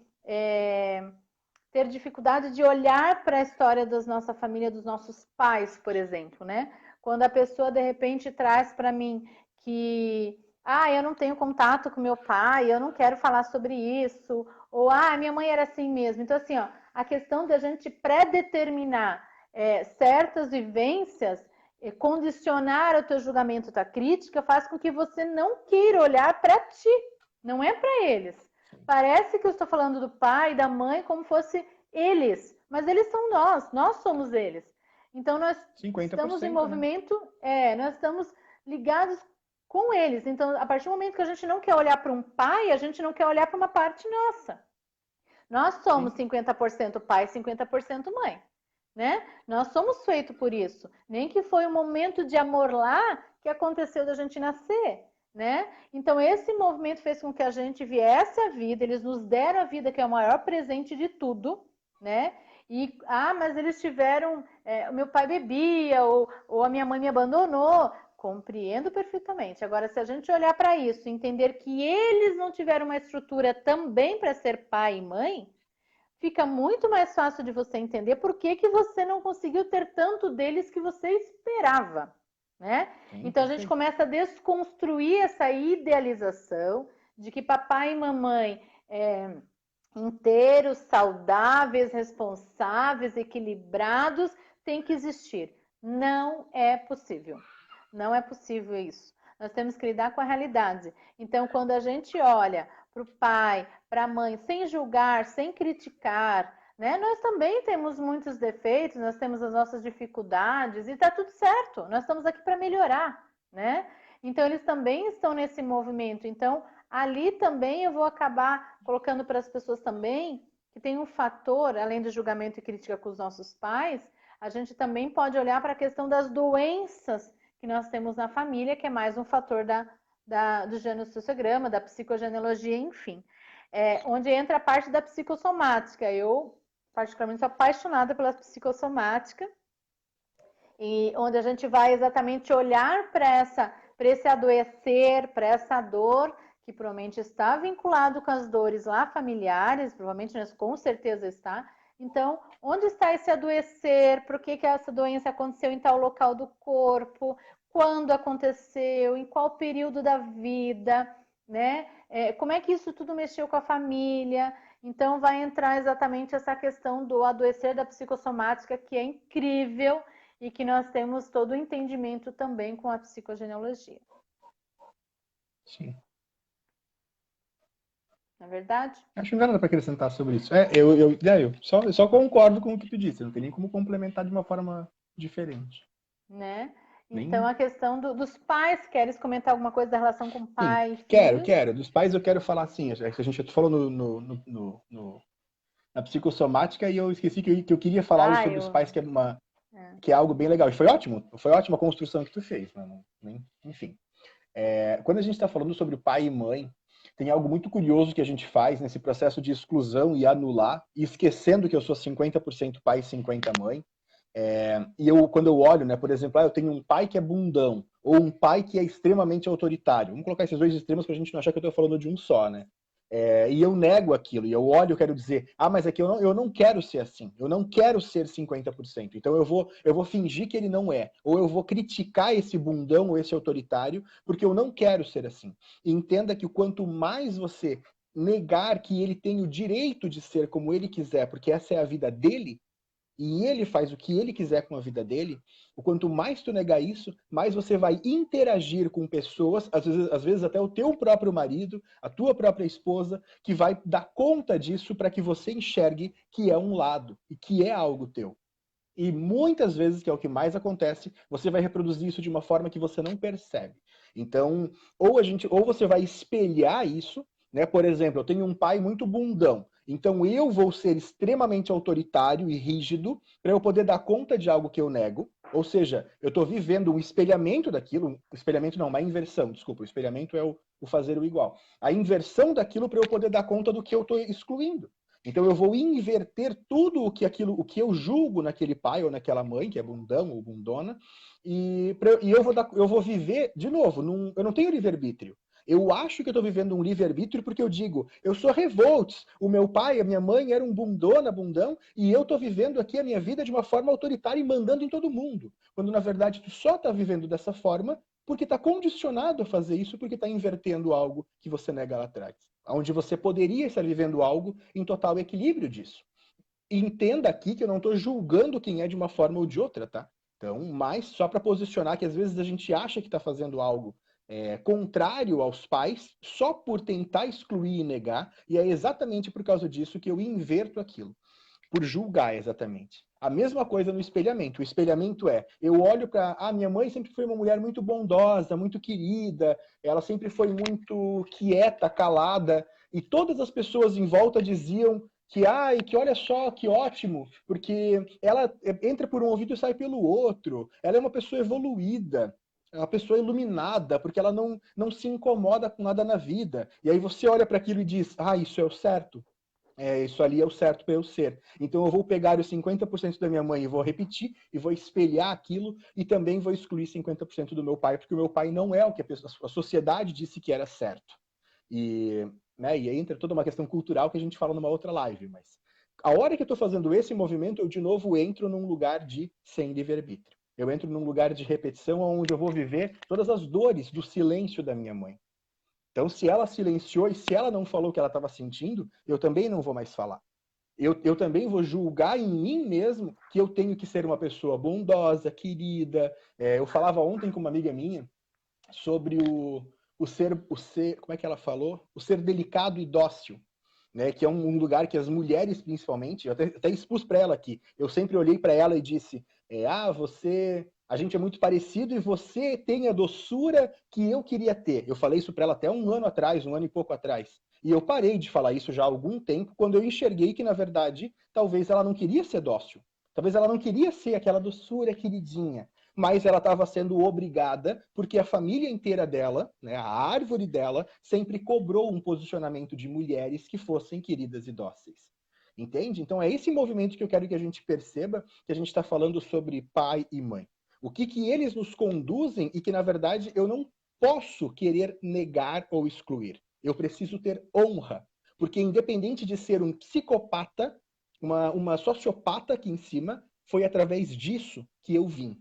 ter dificuldade de olhar para a história da nossa família, dos nossos pais, por exemplo, né? Quando a pessoa, de repente, traz para mim que eu não tenho contato com meu pai, eu não quero falar sobre isso, ou minha mãe era assim mesmo. Então, assim, a questão de a gente pré-determinar certas vivências, condicionar o teu julgamento, tua crítica, faz com que você não queira olhar para ti, não é para eles. Parece que eu estou falando do pai, da mãe, como fosse eles, mas eles são nós somos eles. Então, nós 50%, estamos em movimento, nós estamos ligados com eles. Então, a partir do momento que a gente não quer olhar para um pai, a gente não quer olhar para uma parte nossa. Nós somos 50% pai, 50% mãe, né? Nós somos feitos por isso. Nem que foi um momento de amor lá que aconteceu da gente nascer, né? Então, esse movimento fez com que a gente viesse à vida, eles nos deram a vida, que é o maior presente de tudo, né? E, mas eles tiveram, o meu pai bebia, ou a minha mãe me abandonou. Compreendo perfeitamente. Agora, se a gente olhar para isso, entender que eles não tiveram uma estrutura também para ser pai e mãe, fica muito mais fácil de você entender por que você não conseguiu ter tanto deles que você esperava, né? Então, a gente começa a desconstruir essa idealização de que papai e mamãe inteiros, saudáveis, responsáveis, equilibrados, tem que existir. Não é possível. Não é possível isso. Nós temos que lidar com a realidade. Então, quando a gente olha para o pai, para a mãe, sem julgar, sem criticar, né? Nós também temos muitos defeitos, nós temos as nossas dificuldades e está tudo certo. Nós estamos aqui para melhorar, né? Então, eles também estão nesse movimento. Então, ali também eu vou acabar colocando para as pessoas também que tem um fator, além do julgamento e crítica com os nossos pais, a gente também pode olhar para a questão das doenças que nós temos na família, que é mais um fator do genossociograma, da psicogenealogia, enfim. Onde entra a parte da psicossomática. Eu, particularmente, sou apaixonada pela psicossomática, e onde a gente vai exatamente olhar para esse adoecer, para essa dor, que provavelmente está vinculado com as dores lá familiares, provavelmente, mas com certeza está. Então, onde está esse adoecer? Por que essa doença aconteceu em tal local do corpo? Quando aconteceu? Em qual período da vida? Né? Como é que isso tudo mexeu com a família? Então, vai entrar exatamente essa questão do adoecer da psicossomática, que é incrível e que nós temos todo o entendimento também com a psicogenealogia. Sim. Não é verdade? Acho que não dá nada para acrescentar sobre isso. Eu só concordo com o que tu disse. Não tem nem como complementar de uma forma diferente. Né? Então, a questão dos pais, queres comentar alguma coisa da relação com o pai? Sim, quero. Dos pais eu quero falar assim. A gente falou na psicossomática e eu esqueci que eu queria falar sobre os pais, que é algo bem legal. E foi ótima a construção que tu fez. Enfim. Quando a gente está falando sobre pai e mãe, tem algo muito curioso que a gente faz nesse processo de exclusão e anular, e esquecendo que eu sou 50% pai e 50% mãe. Quando eu olho, né, por exemplo, eu tenho um pai que é bundão, ou um pai que é extremamente autoritário. Vamos colocar esses dois extremos para a gente não achar que eu estou falando de um só, né? E eu nego aquilo, e eu olho e quero dizer, mas é que eu não quero ser assim, eu não quero ser 50%, então eu vou fingir que ele não é, ou eu vou criticar esse bundão ou esse autoritário, porque eu não quero ser assim. E entenda que quanto mais você negar que ele tem o direito de ser como ele quiser, porque essa é a vida dele, e ele faz o que ele quiser com a vida dele, o quanto mais tu negar isso, mais você vai interagir com pessoas, às vezes até o teu próprio marido, a tua própria esposa, que vai dar conta disso para que você enxergue que é um lado e que é algo teu. E muitas vezes, que é o que mais acontece, você vai reproduzir isso de uma forma que você não percebe. Então, ou você vai espelhar isso, né? Por exemplo, eu tenho um pai muito bundão, então eu vou ser extremamente autoritário e rígido para eu poder dar conta de algo que eu nego. Ou seja, eu estou vivendo um espelhamento daquilo, uma inversão, desculpa, o espelhamento é o fazer o igual. A inversão daquilo para eu poder dar conta do que eu estou excluindo. Então eu vou inverter tudo o que eu julgo naquele pai ou naquela mãe, que é bundão ou bundona, e eu vou viver, de novo, eu não tenho livre-arbítrio. Eu acho que eu estou vivendo um livre-arbítrio porque eu digo, eu sou revolts, o meu pai, a minha mãe eram bundona, bundão, e eu estou vivendo aqui a minha vida de uma forma autoritária e mandando em todo mundo. Quando, na verdade, tu só está vivendo dessa forma porque está condicionado a fazer isso, porque está invertendo algo que você nega lá atrás. Onde você poderia estar vivendo algo em total equilíbrio disso. entenda aqui que eu não estou julgando quem é de uma forma ou de outra, tá? Então, mas só para posicionar que às vezes a gente acha que está fazendo algo contrário aos pais, só por tentar excluir e negar, e é exatamente por causa disso que eu inverto aquilo, por julgar exatamente. A mesma coisa no espelhamento. O espelhamento eu olho para, minha mãe sempre foi uma mulher muito bondosa, muito querida, ela sempre foi muito quieta, calada, e todas as pessoas em volta diziam que olha só, que ótimo, porque ela entra por um ouvido e sai pelo outro, ela é uma pessoa evoluída, é uma pessoa iluminada, porque ela não se incomoda com nada na vida. E aí você olha para aquilo e diz, isso é o certo. Isso ali é o certo para eu ser. Então eu vou pegar os 50% da minha mãe e vou repetir, e vou espelhar aquilo, e também vou excluir 50% do meu pai, porque o meu pai não é o que a sociedade disse que era certo. E aí entra toda uma questão cultural que a gente fala numa outra live, mas a hora que eu estou fazendo esse movimento, eu de novo entro num lugar de sem livre-arbítrio. Eu entro num lugar de repetição onde eu vou viver todas as dores do silêncio da minha mãe. Então, se ela silenciou e se ela não falou o que ela estava sentindo, eu também não vou mais falar. Eu também vou julgar em mim mesmo que eu tenho que ser uma pessoa bondosa, querida. Eu falava ontem com uma amiga minha sobre o ser, como é que ela falou? O ser delicado e dócil. Né, que é um lugar que as mulheres, principalmente, eu até expus para ela aqui, eu sempre olhei para ela e disse, a gente é muito parecido e você tem a doçura que eu queria ter. Eu falei isso para ela até um ano atrás, um ano e pouco atrás. E eu parei de falar isso já há algum tempo, quando eu enxerguei que, na verdade, talvez ela não queria ser dócil. Talvez ela não queria ser aquela doçura queridinha, mas ela estava sendo obrigada, porque a família inteira dela, né, a árvore dela, sempre cobrou um posicionamento de mulheres que fossem queridas e dóceis. Entende? Então é esse movimento que eu quero que a gente perceba, que a gente está falando sobre pai e mãe. O que eles nos conduzem e que, na verdade, eu não posso querer negar ou excluir. Eu preciso ter honra. Porque independente de ser um psicopata, uma sociopata aqui em cima, foi através disso que eu vim.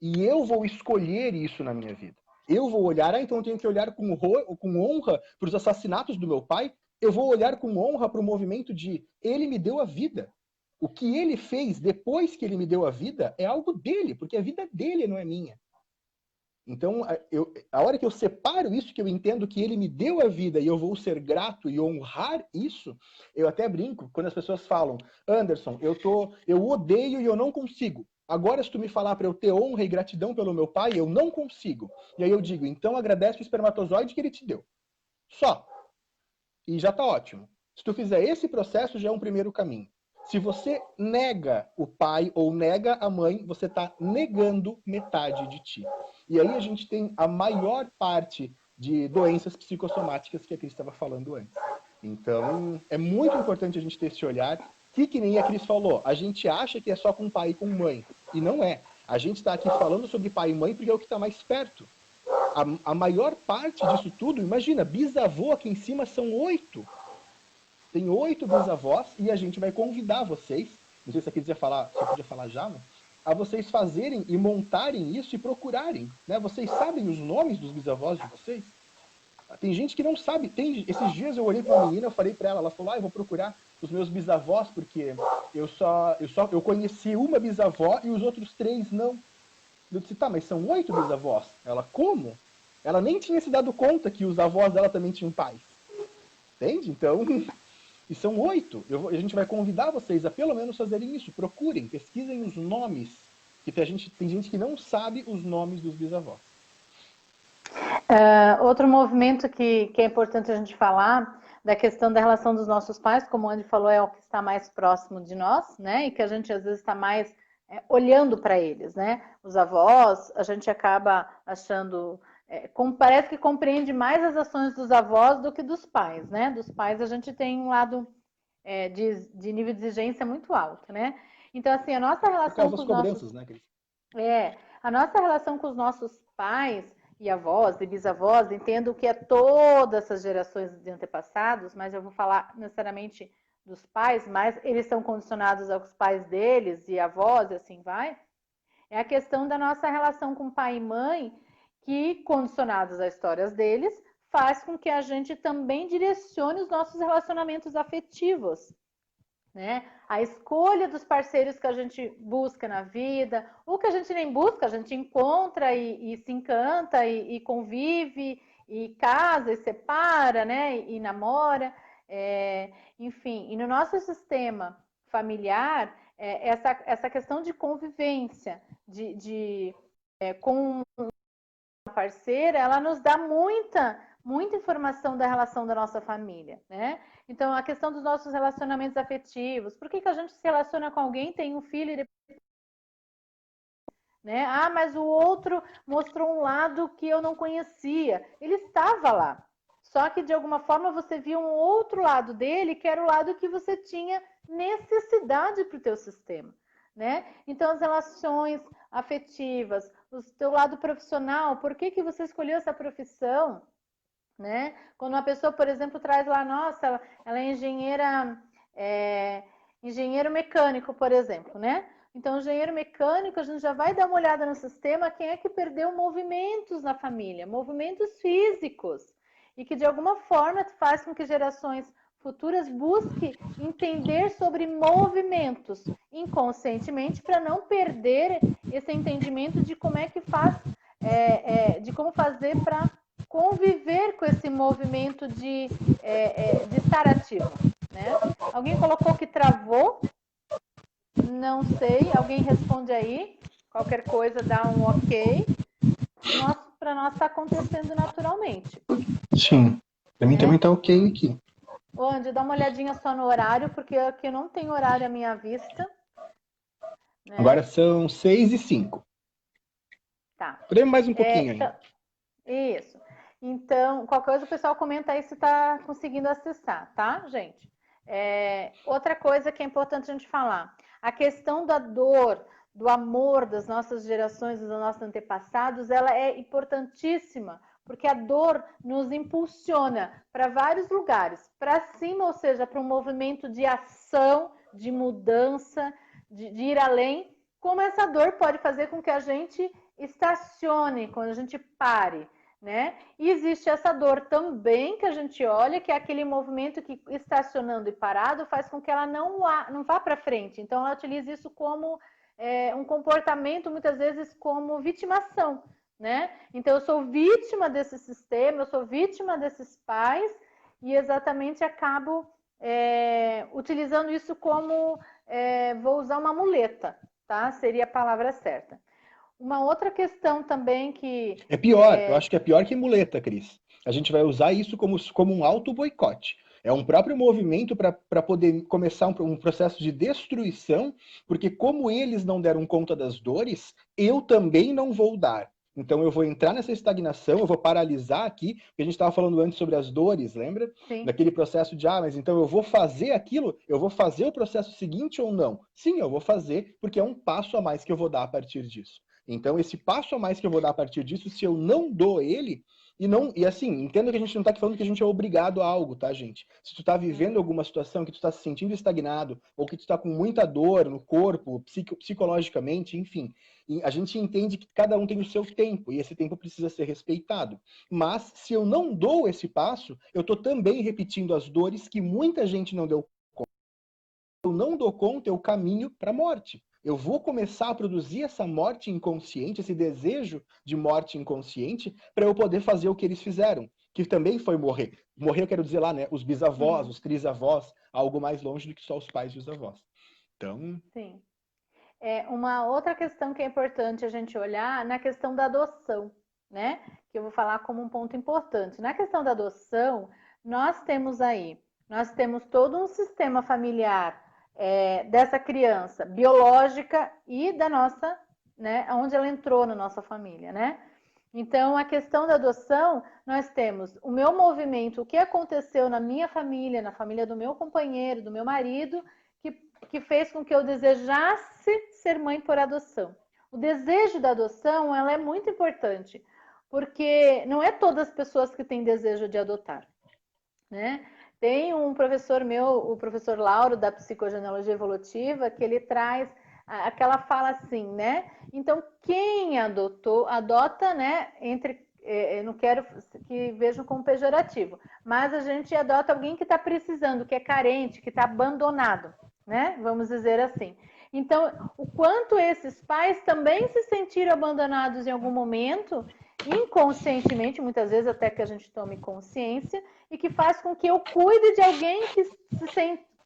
E eu vou escolher isso na minha vida. Eu vou olhar, então eu tenho que olhar com honra para os assassinatos do meu pai. Eu vou olhar com honra para o movimento de ele me deu a vida. O que ele fez depois que ele me deu a vida é algo dele, porque a vida dele não é minha. Então, a hora que eu separo isso, que eu entendo que ele me deu a vida e eu vou ser grato e honrar isso, eu até brinco quando as pessoas falam, Anderson, eu odeio e eu não consigo. Agora, se tu me falar para eu ter honra e gratidão pelo meu pai, eu não consigo. E aí eu digo, então agradece o espermatozoide que ele te deu. Só. E já tá ótimo. Se tu fizer esse processo, já é um primeiro caminho. Se você nega o pai ou nega a mãe, você está negando metade de ti. E aí a gente tem a maior parte de doenças psicossomáticas que a Cris estava falando antes. Então, é muito importante a gente ter esse olhar, que nem a Cris falou, a gente acha que é só com pai e com mãe, e não é. A gente está aqui falando sobre pai e mãe porque é o que está mais perto. A maior parte disso tudo, imagina, bisavô aqui em cima são 8. Tem 8 bisavós e a gente vai convidar vocês, não sei se aqui se eu podia falar já, né? A vocês fazerem e montarem isso e procurarem. Né? Vocês sabem os nomes dos bisavós de vocês? Tem gente que não sabe. Esses dias eu olhei para uma menina, eu falei para ela falou, eu vou procurar os meus bisavós, porque eu conheci uma bisavó e os outros 3 não. Eu disse, tá, mas são 8 bisavós. Ela, como? Ela nem tinha se dado conta que os avós dela também tinham pais. Entende? Então, e são 8. A gente vai convidar vocês a pelo menos fazerem isso. Procurem, pesquisem os nomes. Que tem gente que não sabe os nomes dos bisavós. Outro movimento que é importante a gente falar da questão da relação dos nossos pais, como o Andy falou, é o que está mais próximo de nós, né? E que a gente às vezes está mais olhando para eles, né? Os avós, a gente acaba achando, parece que compreende mais as ações dos avós do que dos pais, né? Dos pais a gente tem um lado de nível de exigência muito alto, né? Então, assim, a nossa relação com os nossos... né, Cris? A nossa relação com os nossos pais e avós e bisavós, entendo que é todas essas gerações de antepassados, mas eu vou falar necessariamente dos pais, mas eles são condicionados aos pais deles e avós e assim vai. É a questão da nossa relação com pai e mãe, que, condicionados às histórias deles, faz com que a gente também direcione os nossos relacionamentos afetivos. né? A escolha dos parceiros que a gente busca na vida, o que a gente nem busca, a gente encontra e se encanta e convive e casa e separa, né? E namora, enfim. E no nosso sistema familiar, essa questão de convivência, com uma parceira, ela nos dá muita informação da relação da nossa família, né? Então, a questão dos nossos relacionamentos afetivos. Por que a gente se relaciona com alguém, tem um filho e depois, né? Ah, mas o outro mostrou um lado que eu não conhecia. Ele estava lá. Só que, de alguma forma, você viu um outro lado dele, que era o lado que você tinha necessidade para o teu sistema, né? Então, as relações afetivas, o teu lado profissional, por que você escolheu essa profissão? Né? Quando uma pessoa, por exemplo, traz lá, nossa, ela é engenheiro mecânico, por exemplo, né? Então, engenheiro mecânico, a gente já vai dar uma olhada no sistema, quem é que perdeu movimentos na família, movimentos físicos, e que de alguma forma faz com que gerações futuras busquem entender sobre movimentos inconscientemente para não perder esse entendimento de como é que faz, de como fazer para conviver com esse movimento de estar ativo, né? Alguém colocou que travou? Não sei. Alguém responde aí? Qualquer coisa dá um ok. Para nós está acontecendo naturalmente. Sim. Para mim também está ok aqui. Ô, Andy, dá uma olhadinha só no horário, porque aqui não tem horário à minha vista. Né? Agora são 6h05. Tá. Podemos mais um pouquinho ainda. Isso. Então, qualquer coisa o pessoal comenta aí se está conseguindo acessar, tá, gente? Outra coisa que é importante a gente falar, a questão da dor, do amor das nossas gerações, dos nossos antepassados, ela é importantíssima, porque a dor nos impulsiona para vários lugares, para cima, ou seja, para um movimento de ação, de mudança, de ir além, como essa dor pode fazer com que a gente estacione, quando a gente pare, né? E existe essa dor também que a gente olha, que é aquele movimento que estacionando e parado faz com que ela não vá para frente. Então, ela utiliza isso como um comportamento, muitas vezes, como vitimação, né? Então, eu sou vítima desse sistema, eu sou vítima desses pais e exatamente acabo utilizando isso como, vou usar uma muleta, tá? Seria a palavra certa. Uma outra questão também que... É pior, eu acho que é pior que muleta, Cris. A gente vai usar isso como um auto-boicote. É um próprio movimento para poder começar um processo de destruição, porque como eles não deram conta das dores, eu também não vou dar. Então eu vou entrar nessa estagnação, eu vou paralisar aqui, porque a gente estava falando antes sobre as dores, lembra? Sim. Daquele processo de, mas então eu vou fazer aquilo, eu vou fazer o processo seguinte ou não? Sim, eu vou fazer, porque é um passo a mais que eu vou dar a partir disso. Então, esse passo a mais que eu vou dar a partir disso, se eu não dou ele, e assim, entenda que a gente não está aqui falando que a gente é obrigado a algo, tá, gente? Se tu está vivendo alguma situação que tu está se sentindo estagnado, ou que tu está com muita dor no corpo, psicologicamente, enfim, a gente entende que cada um tem o seu tempo, e esse tempo precisa ser respeitado. Mas, se eu não dou esse passo, eu estou também repetindo as dores que muita gente não deu conta. Eu não dou conta, é o caminho para a morte. Eu vou começar a produzir essa morte inconsciente, esse desejo de morte inconsciente, para eu poder fazer o que eles fizeram, que também foi morrer. Morrer, eu quero dizer lá, né? Os bisavós, os trisavós, algo mais longe do que só os pais e os avós. Então... Sim. Uma outra questão que é importante a gente olhar na questão da adoção, né? Que eu vou falar como um ponto importante. Na questão da adoção, nós temos todo um sistema familiar dessa criança biológica e da nossa, né? Onde ela entrou na nossa família, né? Então, a questão da adoção, nós temos o meu movimento, o que aconteceu na minha família, na família do meu companheiro, do meu marido, que fez com que eu desejasse ser mãe por adoção. O desejo da adoção, ela é muito importante, porque não é todas as pessoas que têm desejo de adotar, né? Tem um professor meu, o professor Lauro, da Psicogenealogia Evolutiva, que ele traz aquela fala assim, né? Então, quem adota, né? Eu não quero que vejam como pejorativo, mas a gente adota alguém que está precisando, que é carente, que está abandonado. né? Vamos dizer assim. Então, o quanto esses pais também se sentiram abandonados em algum momento, inconscientemente, muitas vezes até que a gente tome consciência, e que faz com que eu cuide de alguém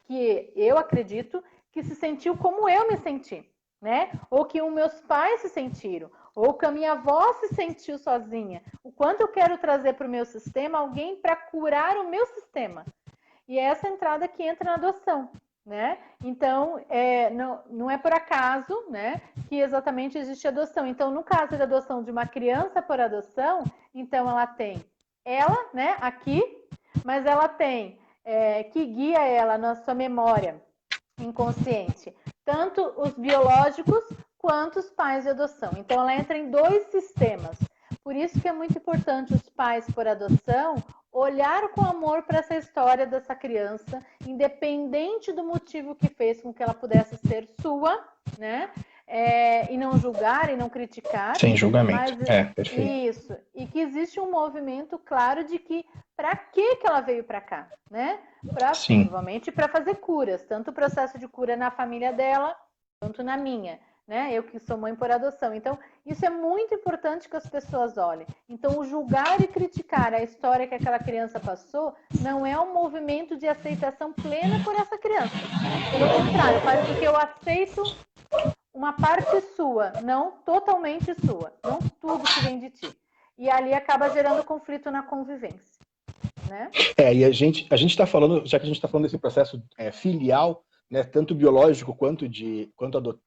que eu acredito que se sentiu como eu me senti, né? Ou que os meus pais se sentiram, ou que a minha avó se sentiu sozinha. O quanto eu quero trazer para o meu sistema alguém para curar o meu sistema. E é essa entrada que entra na adoção, né? Então, não é por acaso, né, que exatamente existe adoção. Então, no caso da adoção de uma criança por adoção, então ela tem ela, né, aqui, mas ela tem que guia ela na sua memória inconsciente, tanto os biológicos quanto os pais de adoção. Então, ela entra em 2 sistemas. Por isso que é muito importante os pais por adoção olhar com amor para essa história dessa criança, independente do motivo que fez com que ela pudesse ser sua, né? E não julgar e não criticar. Sem julgamento. Perfeito. Isso. E que existe um movimento claro de que para que ela veio para cá, né? Provavelmente para fazer curas, tanto o processo de cura na família dela, quanto na minha, né? Eu que sou mãe por adoção. Então, isso é muito importante que as pessoas olhem. Então, o julgar e criticar a história que aquela criança passou não é um movimento de aceitação plena por essa criança. Pelo contrário, faz com que eu aceito uma parte sua, não totalmente sua, não tudo que vem de ti. E ali acaba gerando conflito na convivência, né? E a gente está falando, já que a gente está falando desse processo filial, né, tanto biológico quanto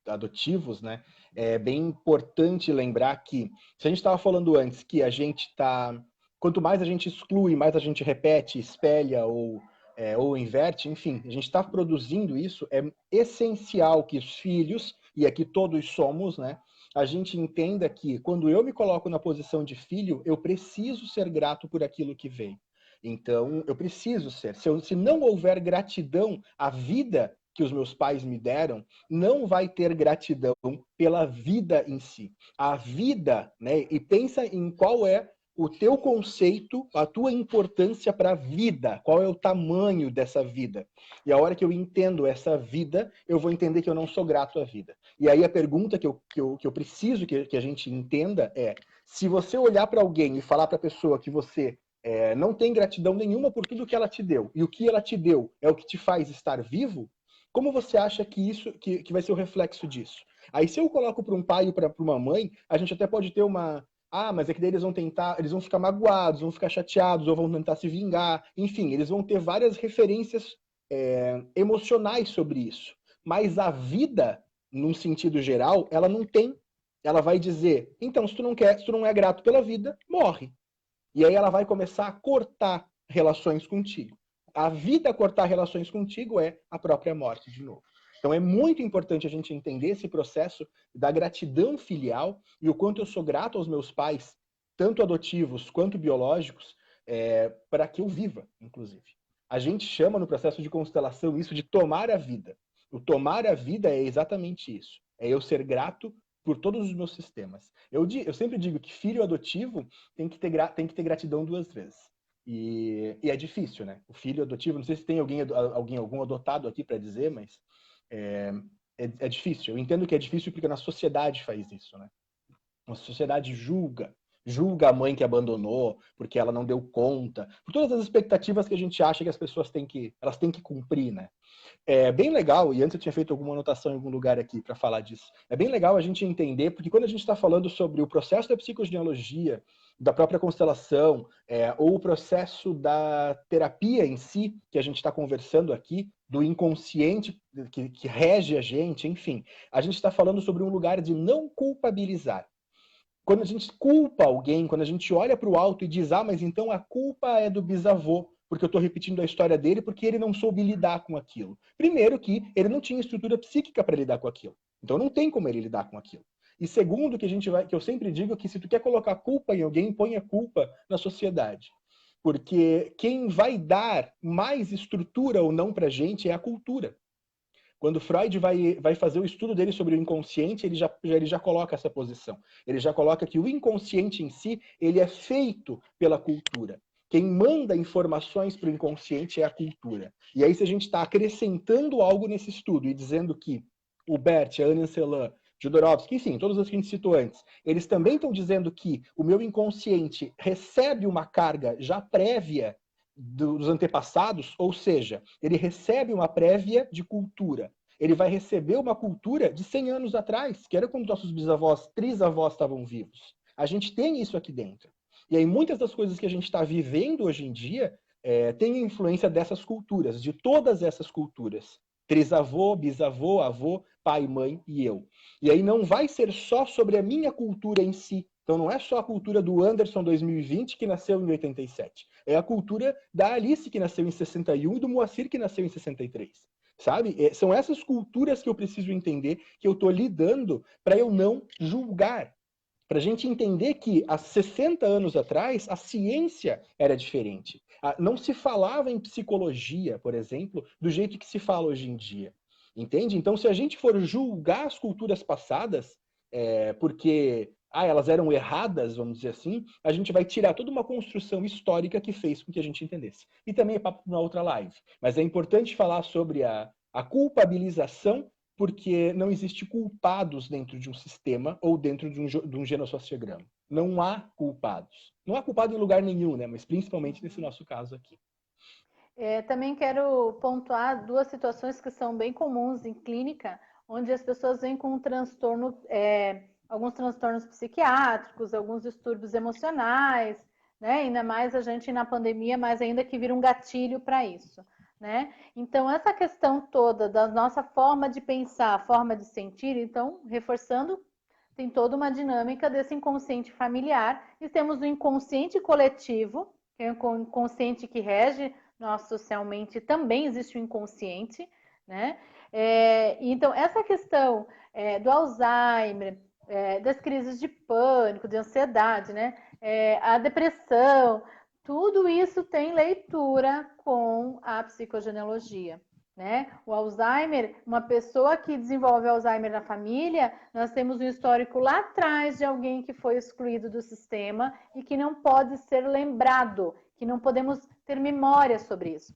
adotivos, né, é bem importante lembrar que, se a gente estava falando antes que a gente está, quanto mais a gente exclui, mais a gente repete, espelha ou inverte, enfim, a gente está produzindo isso, é essencial que os filhos, e aqui todos somos, né, a gente entenda que quando eu me coloco na posição de filho, eu preciso ser grato por aquilo que veio. Então, eu preciso ser. Se não houver gratidão à vida que os meus pais me deram, não vai ter gratidão pela vida em si. A vida, né? E pensa em qual é o teu conceito, a tua importância para a vida, qual é o tamanho dessa vida. E a hora que eu entendo essa vida, eu vou entender que eu não sou grato à vida. E aí a pergunta que eu preciso que a gente entenda é, se você olhar para alguém e falar para a pessoa que você não tem gratidão nenhuma por tudo que ela te deu, e o que ela te deu é o que te faz estar vivo, como você acha que isso que vai ser o reflexo disso? Aí se eu coloco para um pai ou para uma mãe, a gente até pode ter uma... mas é que daí eles vão ficar magoados, vão ficar chateados, ou vão tentar se vingar, enfim, eles vão ter várias referências emocionais sobre isso. Mas a vida, num sentido geral, ela não tem. Ela vai dizer, então, se tu não é grato pela vida, morre. E aí ela vai começar a cortar relações contigo. A vida cortar relações contigo é a própria morte, de novo. Então é muito importante a gente entender esse processo da gratidão filial e o quanto eu sou grato aos meus pais, tanto adotivos quanto biológicos, para que eu viva, inclusive. A gente chama no processo de constelação isso de tomar a vida. O tomar a vida é exatamente isso. É eu ser grato por todos os meus sistemas. Eu sempre digo que filho adotivo tem que ter gratidão 2 vezes. E é difícil, né? O filho adotivo, não sei se tem algum adotado aqui para dizer, mas é difícil. Eu entendo que é difícil porque na sociedade faz isso, né? A sociedade julga a mãe que abandonou porque ela não deu conta, por todas as expectativas que a gente acha que as pessoas têm que cumprir, né? É bem legal, e antes eu tinha feito alguma anotação em algum lugar aqui para falar disso, é bem legal a gente entender, porque quando a gente está falando sobre o processo da psicogenealogia, da própria constelação, ou o processo da terapia em si, que a gente está conversando aqui, do inconsciente que rege a gente, enfim, a gente está falando sobre um lugar de não culpabilizar. Quando a gente culpa alguém, quando a gente olha para o alto e diz, mas então a culpa é do bisavô, porque eu estou repetindo a história dele porque ele não soube lidar com aquilo. Primeiro que ele não tinha estrutura psíquica para lidar com aquilo. Então não tem como ele lidar com aquilo. E segundo, que eu sempre digo que se tu quer colocar culpa em alguém, põe a culpa na sociedade. Porque quem vai dar mais estrutura ou não pra gente é a cultura. Quando Freud vai fazer o estudo dele sobre o inconsciente, ele já coloca essa posição. Ele já coloca que o inconsciente em si, ele é feito pela cultura. Quem manda informações para o inconsciente é a cultura. E aí, se a gente está acrescentando algo nesse estudo e dizendo que o Bert, a Anne Ancelan, Jodorowsky, enfim, todos os que a gente citou antes, eles também estão dizendo que o meu inconsciente recebe uma carga já prévia dos antepassados, ou seja, ele recebe uma prévia de cultura. Ele vai receber uma cultura de 100 anos atrás, que era quando nossos bisavós, trisavós estavam vivos. A gente tem isso aqui dentro. E aí muitas das coisas que a gente está vivendo hoje em dia têm influência dessas culturas, de todas essas culturas. Trisavô, bisavô, avô, pai, mãe e eu. E aí não vai ser só sobre a minha cultura em si. Então não é só a cultura do Anderson 2020 que nasceu em 87. É a cultura da Alice que nasceu em 61 e do Moacir que nasceu em 63. Sabe? São essas culturas que eu preciso entender, que eu estou lidando para eu não julgar. Para a gente entender que há 60 anos atrás a ciência era diferente. Não se falava em psicologia, por exemplo, do jeito que se fala hoje em dia. Entende? Então, se a gente for julgar as culturas passadas, porque elas eram erradas, vamos dizer assim, a gente vai tirar toda uma construção histórica que fez com que a gente entendesse. E também é papo na outra live. Mas é importante falar sobre a culpabilização, porque não existe culpados dentro de um sistema ou dentro de um genossociograma. Não há culpados. Não há culpado em lugar nenhum, né? Mas principalmente nesse nosso caso aqui. Também quero pontuar duas situações que são bem comuns em clínica, onde as pessoas vêm com um transtorno, alguns transtornos psiquiátricos, alguns distúrbios emocionais, né? Ainda mais a gente na pandemia, mais ainda que vira um gatilho para isso. Né? Então, essa questão toda da nossa forma de pensar, forma de sentir, então, reforçando, tem toda uma dinâmica desse inconsciente familiar, e temos o inconsciente coletivo, que é o inconsciente que rege nós socialmente, também existe o inconsciente, né? Então, essa questão do Alzheimer, das crises de pânico, de ansiedade, né? A depressão, tudo isso tem leitura com a psicogenealogia, né? O Alzheimer, uma pessoa que desenvolve Alzheimer na família, nós temos um histórico lá atrás de alguém que foi excluído do sistema e que não pode ser lembrado, que não podemos ter memória sobre isso.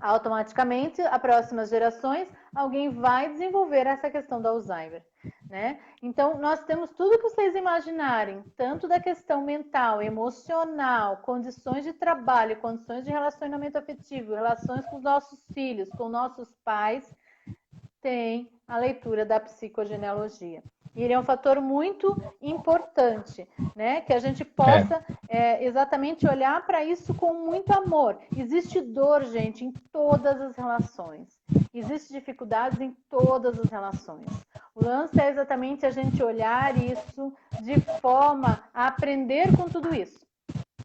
Automaticamente, as próximas gerações, alguém vai desenvolver essa questão do Alzheimer, né? Então, nós temos tudo que vocês imaginarem, tanto da questão mental, emocional, condições de trabalho, condições de relacionamento afetivo, relações com os nossos filhos, com nossos pais, tem a leitura da psicogenealogia. E ele é um fator muito importante, né? Que a gente possa exatamente olhar para isso com muito amor. Existe dor, gente, em todas as relações. Existem dificuldades em todas as relações. O lance é exatamente a gente olhar isso de forma a aprender com tudo isso,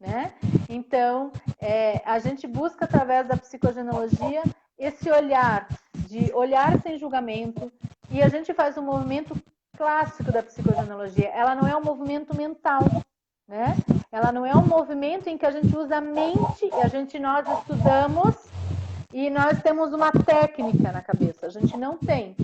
né? Então, a gente busca através da psicogenealogia esse olhar, de olhar sem julgamento, e a gente faz um movimento clássico da psicogenealogia. Ela não é um movimento mental, né? Ela não é um movimento em que a gente usa a mente, nós estudamos e nós temos uma técnica na cabeça. A gente não tem.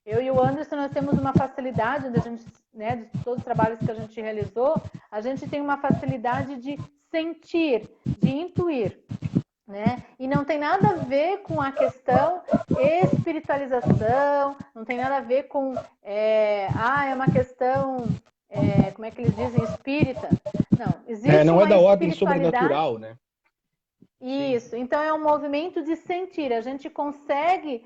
Eu e o Anderson, nós temos uma facilidade, onde a gente, né, de todos os trabalhos que a gente realizou, a gente tem uma facilidade de sentir, de intuir. Né? E não tem nada a ver com a questão espiritualização, não tem nada a ver com é uma questão, como é que eles dizem, espírita. Não, existe não uma é da ordem sobrenatural, né? Isso, sim. Então é um movimento de sentir, a gente consegue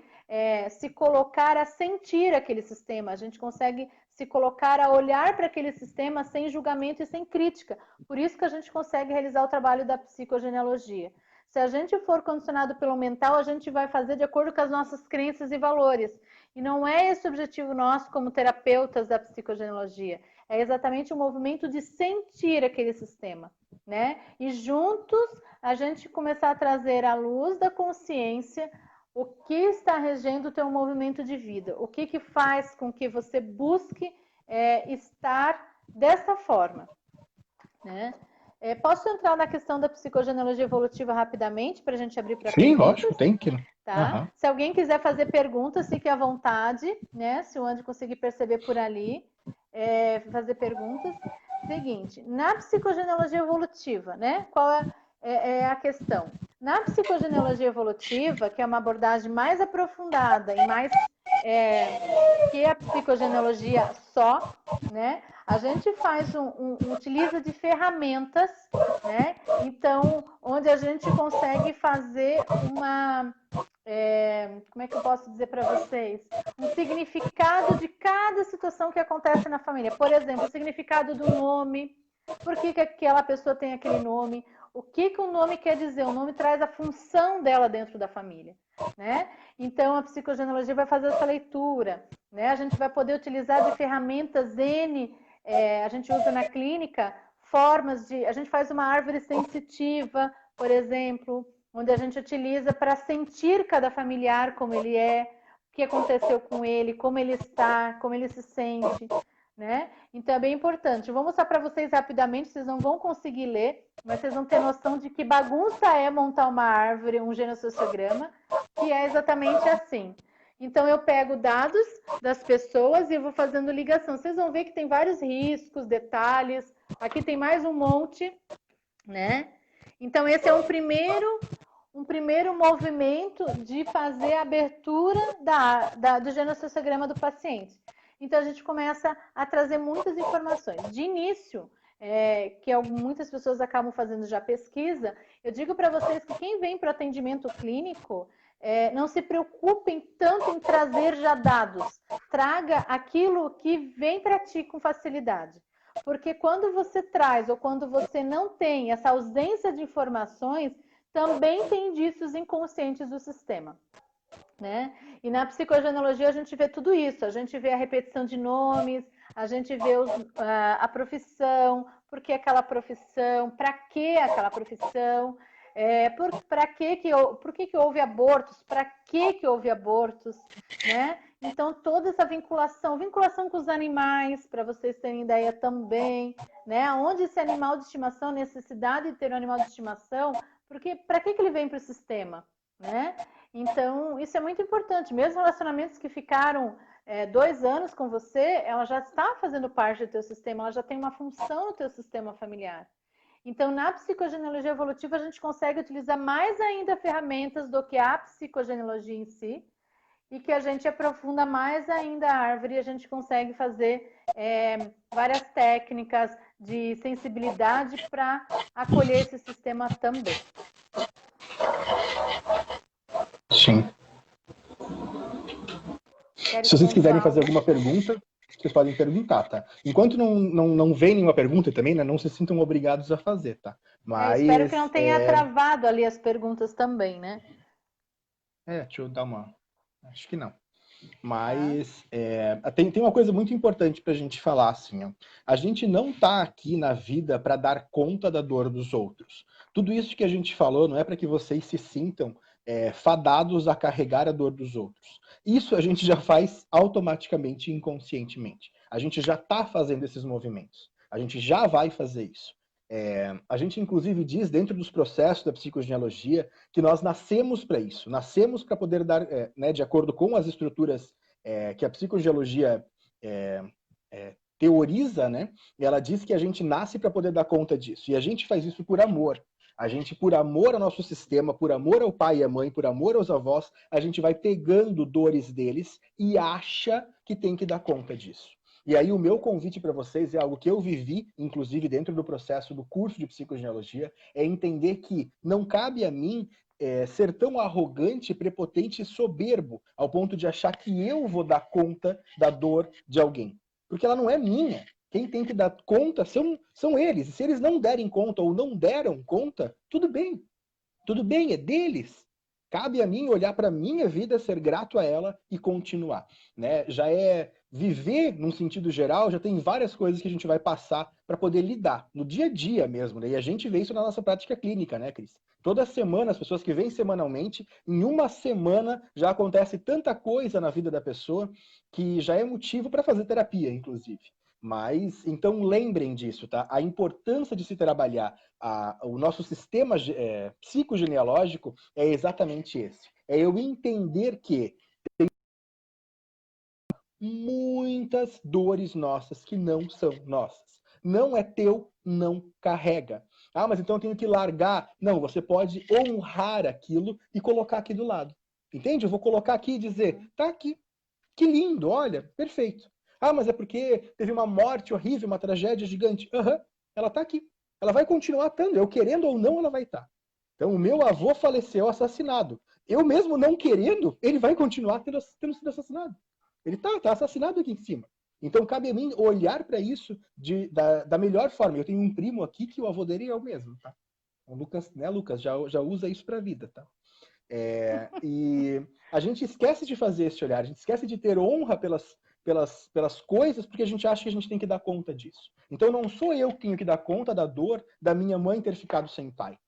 se colocar a sentir aquele sistema, a gente consegue se colocar a olhar para aquele sistema sem julgamento e sem crítica. Por isso que a gente consegue realizar o trabalho da psicogenealogia. Se a gente for condicionado pelo mental, a gente vai fazer de acordo com as nossas crenças e valores. E não é esse o objetivo nosso como terapeutas da psicogenealogia. É exatamente o movimento de sentir aquele sistema, né? E juntos a gente começar a trazer à luz da consciência o que está regendo o teu movimento de vida. O que faz com que você busque estar dessa forma, né? Posso entrar na questão da psicogenealogia evolutiva rapidamente, para a gente abrir para perguntas? Sim, lógico, tem que. Tá? Se alguém quiser fazer perguntas, fique à vontade, né? Se o Andy conseguir perceber por ali, fazer perguntas. Seguinte, na psicogenealogia evolutiva, né? é a questão. Na psicogenealogia evolutiva, que é uma abordagem mais aprofundada e mais que a psicogenealogia só, né? A gente faz utiliza de ferramentas, né? Então, onde a gente consegue fazer uma como é que eu posso dizer para vocês? Um significado de cada situação que acontece na família. Por exemplo, o significado do nome, por que aquela pessoa tem aquele nome, o que o nome quer dizer, o nome traz a função dela dentro da família, né? Então, a psicogenealogia vai fazer essa leitura, né? A gente vai poder utilizar de ferramentas N, a gente usa na clínica formas de... A gente faz uma árvore sensitiva, por exemplo, onde a gente utiliza para sentir cada familiar como ele é, o que aconteceu com ele, como ele está, como ele se sente, né? Então é bem importante. Eu vou mostrar para vocês rapidamente, vocês não vão conseguir ler, mas vocês vão ter noção de que bagunça é montar uma árvore, um genossociograma, que é exatamente assim. Então eu pego dados das pessoas e eu vou fazendo ligação. Vocês vão ver que tem vários riscos, detalhes. Aqui tem mais um monte, né? Então esse é um primeiro movimento de fazer a abertura do genossociograma do paciente. Então, a gente começa a trazer muitas informações. De início, que muitas pessoas acabam fazendo já pesquisa, eu digo para vocês que quem vem para o atendimento clínico, não se preocupem tanto em trazer já dados. Traga aquilo que vem para ti com facilidade. Porque quando você traz ou quando você não tem essa ausência de informações, também tem indícios inconscientes do sistema, né? E na psicogenealogia a gente vê tudo isso, a gente vê a repetição de nomes, a gente vê a profissão, por que aquela profissão, para que aquela profissão, por que houve abortos, para que houve abortos, né? Então, toda essa vinculação com os animais, para vocês terem ideia também, né? Onde esse animal de estimação, necessidade de ter um animal de estimação, porque para que ele vem para o sistema, né? Então, isso é muito importante. Mesmo relacionamentos que ficaram 2 anos com você, ela já está fazendo parte do teu sistema, ela já tem uma função no teu sistema familiar. Então, na psicogenealogia evolutiva, a gente consegue utilizar mais ainda ferramentas do que a psicogenealogia em si, e que a gente aprofunda mais ainda a árvore e a gente consegue fazer várias técnicas de sensibilidade para acolher esse sistema também. Sim. Se vocês quiserem fazer alguma pergunta, vocês podem perguntar, tá? Enquanto não vem nenhuma pergunta também, né, não se sintam obrigados a fazer, tá? Mas espero que não tenha travado ali as perguntas também, né? Deixa eu dar uma... Acho que não. Mas tem uma coisa muito importante para a gente falar, assim, ó. A gente não tá aqui na vida para dar conta da dor dos outros. Tudo isso que a gente falou não é para que vocês se sintam fadados a carregar a dor dos outros. Isso a gente já faz automaticamente, inconscientemente. A gente já está fazendo esses movimentos. A gente já vai fazer isso. A gente, inclusive, diz dentro dos processos da psicogenealogia que nós nascemos para isso. Nascemos para poder dar, né, de acordo com as estruturas que a psicogenealogia teoriza, né? Ela diz que a gente nasce para poder dar conta disso. E a gente faz isso por amor. A gente, por amor ao nosso sistema, por amor ao pai e à mãe, por amor aos avós, a gente vai pegando dores deles e acha que tem que dar conta disso. E aí o meu convite para vocês é algo que eu vivi, inclusive dentro do processo do curso de psicogenealogia, é entender que não cabe a mim ser tão arrogante, prepotente e soberbo ao ponto de achar que eu vou dar conta da dor de alguém. Porque ela não é minha. Quem tem que dar conta são eles. E se eles não derem conta ou não deram conta, tudo bem. Tudo bem, é deles. Cabe a mim olhar para a minha vida, ser grato a ela e continuar. Né? Já é viver, num sentido geral, já tem várias coisas que a gente vai passar para poder lidar, no dia a dia mesmo. Né? E a gente vê isso na nossa prática clínica, né, Cris? Toda semana, as pessoas que vêm semanalmente, em uma semana já acontece tanta coisa na vida da pessoa que já é motivo para fazer terapia, inclusive. Mas, então, lembrem disso, tá? A importância de se trabalhar o nosso sistema psicogenealógico é exatamente esse. É eu entender que tem muitas dores nossas que não são nossas. Não é teu, não carrega. Ah, mas então eu tenho que largar. Não, você pode honrar aquilo e colocar aqui do lado. Entende? Eu vou colocar aqui e dizer, tá aqui. Que lindo, olha, perfeito. Ah, mas é porque teve uma morte horrível, uma tragédia gigante. Aham, ela tá aqui. Ela vai continuar estando. Eu querendo ou não, ela vai estar. Então, o meu avô faleceu assassinado. Eu mesmo não querendo, ele vai continuar tendo sido assassinado. Ele tá assassinado aqui em cima. Então, cabe a mim olhar para isso da melhor forma. Eu tenho um primo aqui que o avô dele é o mesmo, tá? O Lucas, né, Lucas, já usa isso para a vida, tá? E a gente esquece de fazer esse olhar, a gente esquece de ter honra pelas coisas, porque a gente acha que a gente tem que dar conta disso. Então não sou eu que tenho que dar conta da dor da minha mãe ter ficado sem pai.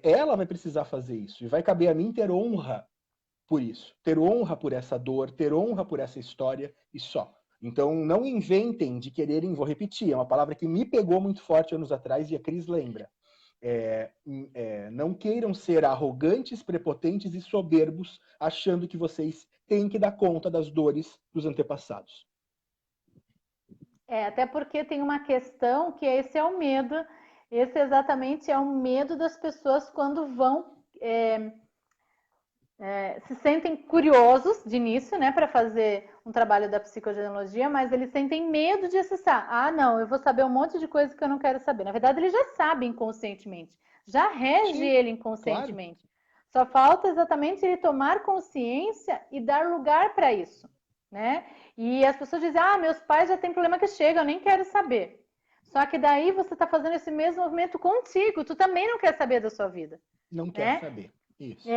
Ela vai precisar fazer isso, e vai caber a mim ter honra por isso, ter honra por essa dor, ter honra por essa história e só. Então não inventem de quererem, vou repetir, é uma palavra que me pegou muito forte anos atrás e a Cris lembra. Não queiram ser arrogantes, prepotentes e soberbos, achando que vocês têm que dar conta das dores dos antepassados. Até porque tem uma questão que esse é o medo, esse exatamente é o medo das pessoas quando vão se sentem curiosos de início, né, para fazer um trabalho da psicogenealogia, mas eles sentem medo de acessar. Ah, não, eu vou saber um monte de coisa que eu não quero saber. Na verdade, ele já sabe inconscientemente, já rege Sim, ele inconscientemente. Claro. Só falta exatamente ele tomar consciência e dar lugar para isso, né? E as pessoas dizem, ah, meus pais já têm problema que chega, eu nem quero saber. Só que daí você está fazendo esse mesmo movimento contigo, tu também não quer saber da sua vida. Não né? quer saber. Isso.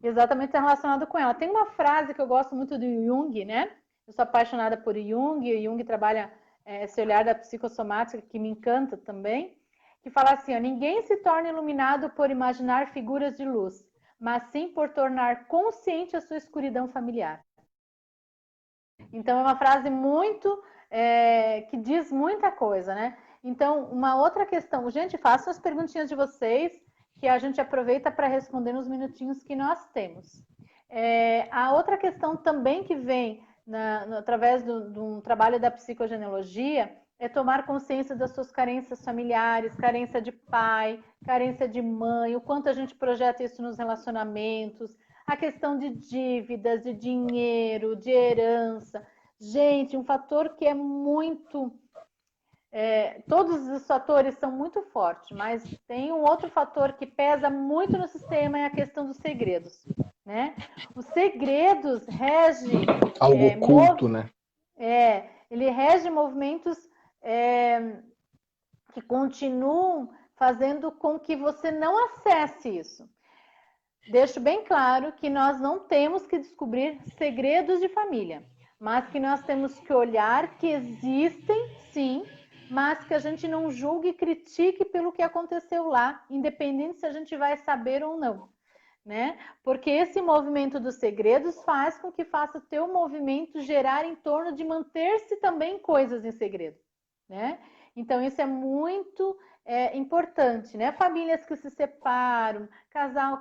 Exatamente relacionado com ela. Tem uma frase que eu gosto muito do Jung, né? Eu sou apaixonada por Jung, e Jung trabalha esse olhar da psicossomática que me encanta também, que fala assim, ó, ninguém se torna iluminado por imaginar figuras de luz, mas sim por tornar consciente a sua escuridão familiar. Então é uma frase muito que diz muita coisa, né? Então, uma outra questão, gente, façam as perguntinhas de vocês, que a gente aproveita para responder nos minutinhos que nós temos. A outra questão também que vem através de um trabalho da psicogenealogia é tomar consciência das suas carências familiares, carência de pai, carência de mãe, o quanto a gente projeta isso nos relacionamentos, a questão de dívidas, de dinheiro, de herança. Gente, um fator que é muito... todos os fatores são muito fortes, mas tem um outro fator que pesa muito no sistema, é a questão dos segredos. Né? Os segredos regem... Algo oculto, né? Ele rege movimentos que continuam fazendo com que você não acesse isso. Deixo bem claro que nós não temos que descobrir segredos de família, mas que nós temos que olhar que existem, sim, mas que a gente não julgue e critique pelo que aconteceu lá, independente se a gente vai saber ou não. Né? Porque esse movimento dos segredos faz com que faça o teu movimento gerar em torno de manter-se também coisas em segredo. Né? Então, isso é muito importante, né? Famílias que se separam,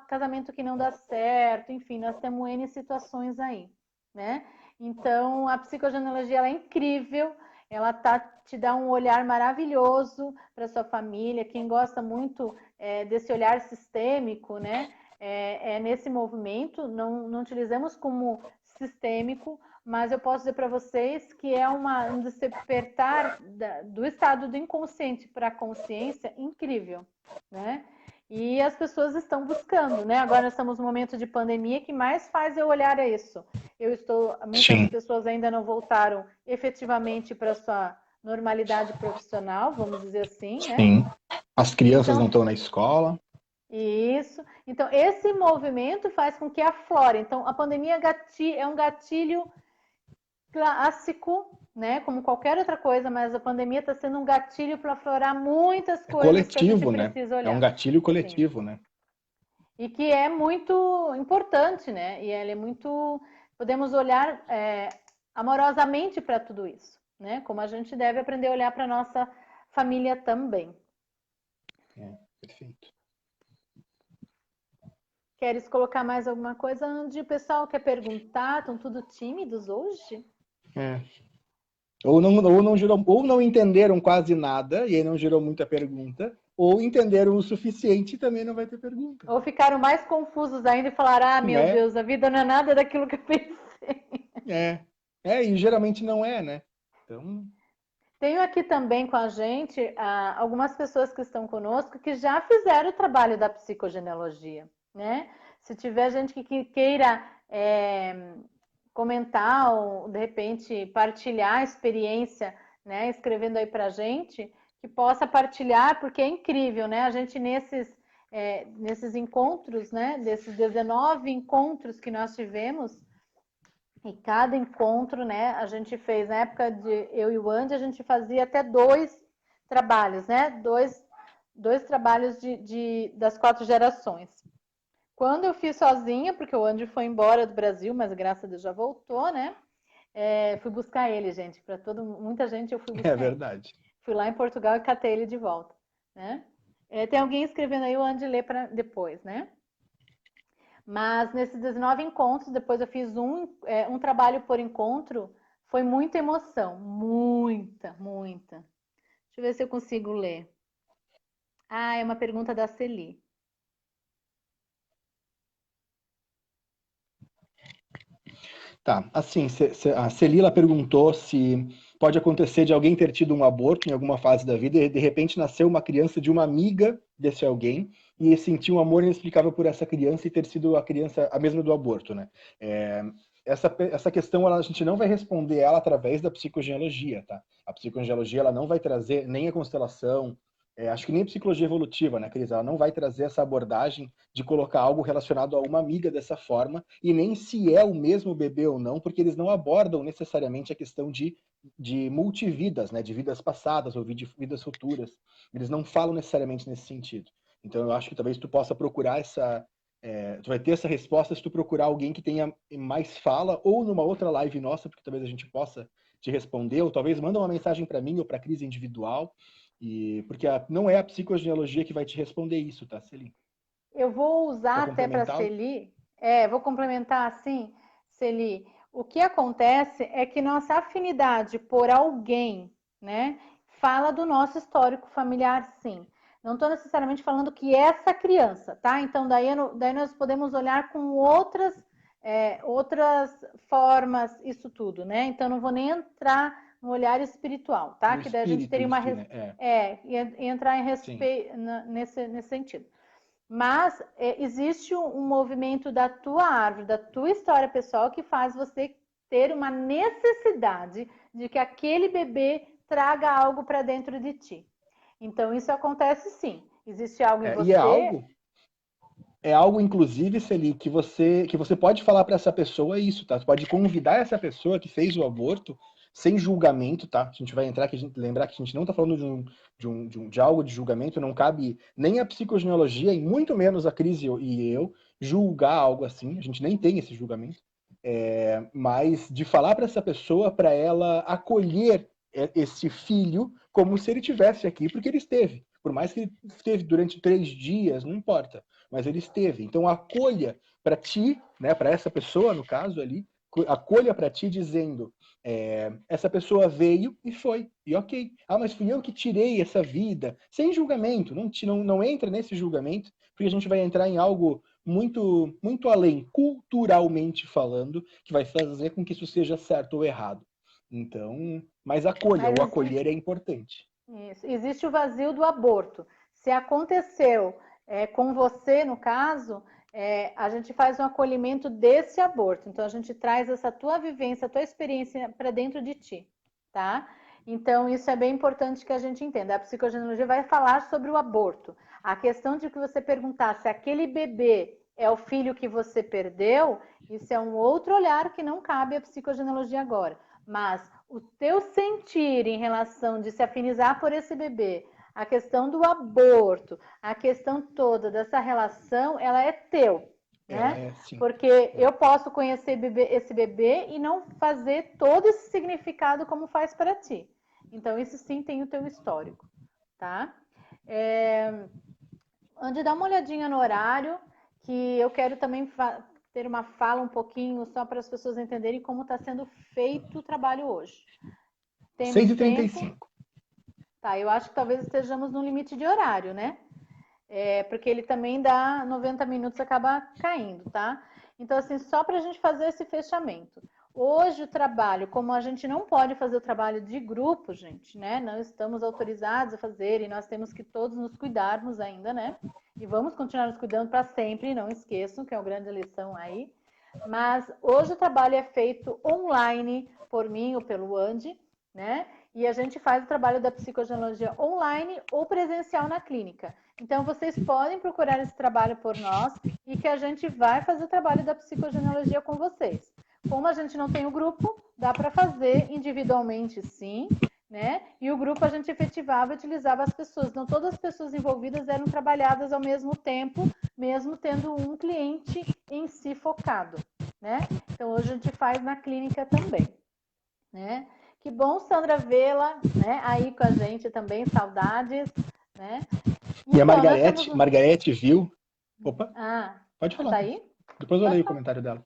casamento que não dá certo, enfim, nós temos N situações aí, né? Então, a psicogenealogia ela é incrível, ela te dá um olhar maravilhoso para sua família. Quem gosta muito desse olhar sistêmico, né? Nesse movimento, não utilizamos como sistêmico, mas eu posso dizer para vocês que é um despertar do estado do inconsciente para a consciência incrível, né? E as pessoas estão buscando, né? Agora nós estamos num momento de pandemia que mais faz eu olhar a isso. Muitas pessoas ainda não voltaram efetivamente para a sua normalidade profissional, vamos dizer assim, né? Sim. As crianças não estão na escola. Isso. Então, esse movimento faz com que aflore. Então, a pandemia é um gatilho clássico, né? Como qualquer outra coisa, mas a pandemia está sendo um gatilho para aflorar muitas coisas que a gente precisa olhar. É um gatilho coletivo, Sim. né? E que é muito importante, né? E ele é muito... Podemos olhar amorosamente para tudo isso, né? Como a gente deve aprender a olhar para a nossa família também. Perfeito. Queres colocar mais alguma coisa, Andy? O pessoal quer perguntar? Estão tudo tímidos hoje? Ou não entenderam quase nada, e aí não gerou muita pergunta, ou entenderam o suficiente e também não vai ter pergunta. Ou ficaram mais confusos ainda e falaram, ah, meu É, Deus, a vida não é nada daquilo que eu pensei. e geralmente não é, né? Então, Tenho aqui também com a gente algumas pessoas que estão conosco que já fizeram o trabalho da psicogenealogia, né? Se tiver gente que queira comentar ou, de repente, partilhar a experiência, né? Escrevendo aí pra gente, que possa partilhar, porque é incrível, né? A gente nesses encontros, né? Desses 19 encontros que nós tivemos, e cada encontro, né, a gente fez, na época de eu e o Andy, a gente fazia até 2 trabalhos, né? Dois trabalhos das 4 gerações. Quando eu fiz sozinha, porque o Andy foi embora do Brasil, mas graças a Deus já voltou, né? Fui buscar ele, gente, para muita gente eu fui é buscar ele. verdade. Fui lá em Portugal e catei ele de volta, né? Tem alguém escrevendo aí, o Andy lê para depois, né? Mas nesses 19 encontros, depois eu fiz um trabalho por encontro, foi muita emoção, muita, muita. Deixa eu ver se eu consigo ler. Ah, é uma pergunta da Celi. Tá, assim, a Celila perguntou se pode acontecer de alguém ter tido um aborto em alguma fase da vida e de repente nasceu uma criança de uma amiga desse alguém e sentiu um amor inexplicável por essa criança e ter sido a criança a mesma do aborto, né? Essa questão a gente não vai responder ela através da psicogenealogia, tá? A psicogenealogia ela não vai trazer nem a constelação, acho que nem a psicologia evolutiva, né, Cris? Ela não vai trazer essa abordagem de colocar algo relacionado a uma amiga dessa forma, e nem se é o mesmo bebê ou não, porque eles não abordam necessariamente a questão de multividas, né, de vidas passadas ou de vidas futuras. Eles não falam necessariamente nesse sentido. Então eu acho que talvez tu possa procurar tu vai ter essa resposta se tu procurar alguém que tenha mais fala, ou numa outra live nossa, porque talvez a gente possa te responder, ou talvez manda uma mensagem para mim ou para a Cris individual, porque não é a psicogenealogia que vai te responder isso, tá, Celine? Eu vou Para usar até para complementar, Celi, vou complementar assim, Celi. O que acontece é que nossa afinidade por alguém, né, fala do nosso histórico familiar, sim. Não estou necessariamente falando que essa criança, tá? Então, daí nós podemos olhar com outras formas, isso tudo, né? Então, não vou nem entrar no olhar espiritual, tá? no Que daí a gente espírito teria em uma. si, né? Entrar em Sim. respeito nesse sentido. Mas existe um movimento da tua árvore, da tua história pessoal, que faz você ter uma necessidade de que aquele bebê traga algo para dentro de ti. Então, isso acontece sim. Existe algo em E você. é algo, inclusive, Celi, que você pode falar para essa pessoa isso, tá? Você pode convidar essa pessoa que fez o aborto sem julgamento, tá? A gente vai lembrar que a gente não está falando de algo de julgamento, não cabe nem a psicogenealogia e muito menos a Cris e eu julgar algo assim, a gente nem tem esse julgamento. Mas de falar para essa pessoa, para ela acolher esse filho como se ele tivesse aqui, porque ele esteve. Por mais que ele esteve durante 3 dias, não importa, mas ele esteve. Então acolha para ti, né, para essa pessoa, no caso ali, acolha para ti dizendo, essa pessoa veio e foi, e ok. Ah, mas fui eu que tirei essa vida, sem julgamento, não entra nesse julgamento, porque a gente vai entrar em algo muito, muito além, culturalmente falando, que vai fazer com que isso seja certo ou errado. Então, mas o Mas acolher é importante. isso, existe o vazio do aborto. Se aconteceu com você, no caso, a gente faz um acolhimento desse aborto. Então, a gente traz essa tua vivência, a tua experiência para dentro de ti, tá? Então, isso é bem importante que a gente entenda. A psicogenealogia vai falar sobre o aborto. A questão de que você perguntar se aquele bebê é o filho que você perdeu, isso é um outro olhar que não cabe à psicogenealogia agora. Mas o teu sentir em relação de se afinizar por esse bebê, a questão do aborto, a questão toda dessa relação, ela é teu, Ela né? é sim. Porque eu posso conhecer esse bebê e não fazer todo esse significado como faz para ti. Então, isso sim tem o teu histórico, tá? Antes de dar uma olhadinha no horário, que eu quero também ter uma fala um pouquinho só para as pessoas entenderem como está sendo feito o trabalho hoje. Temos 6h35. Tá, eu acho que talvez estejamos no limite de horário, né? Porque ele também dá 90 minutos, acaba caindo, tá? Então, assim, só para a gente fazer esse fechamento. Hoje o trabalho, como a gente não pode fazer o trabalho de grupo, gente, né? Não estamos autorizados a fazer e nós temos que todos nos cuidarmos ainda, né? E vamos continuar nos cuidando para sempre, não esqueçam, que é uma grande lição aí. Mas hoje o trabalho é feito online por mim ou pelo Andy, né? E a gente faz o trabalho da psicogenealogia online ou presencial na clínica. Então, vocês podem procurar esse trabalho por nós e que a gente vai fazer o trabalho da psicogenealogia com vocês. Como a gente não tem o grupo, dá para fazer individualmente, sim, né? E o grupo a gente efetivava e utilizava as pessoas. Então, todas as pessoas envolvidas eram trabalhadas ao mesmo tempo, mesmo tendo um cliente em si focado, né? Então, hoje a gente faz na clínica também, né? Que bom, Sandra, vê-la, né? Aí com a gente também, saudades, né? E a Então, Margarete viu. Opa, pode tá falar. aí? Depois eu Pode leio o falar. comentário dela.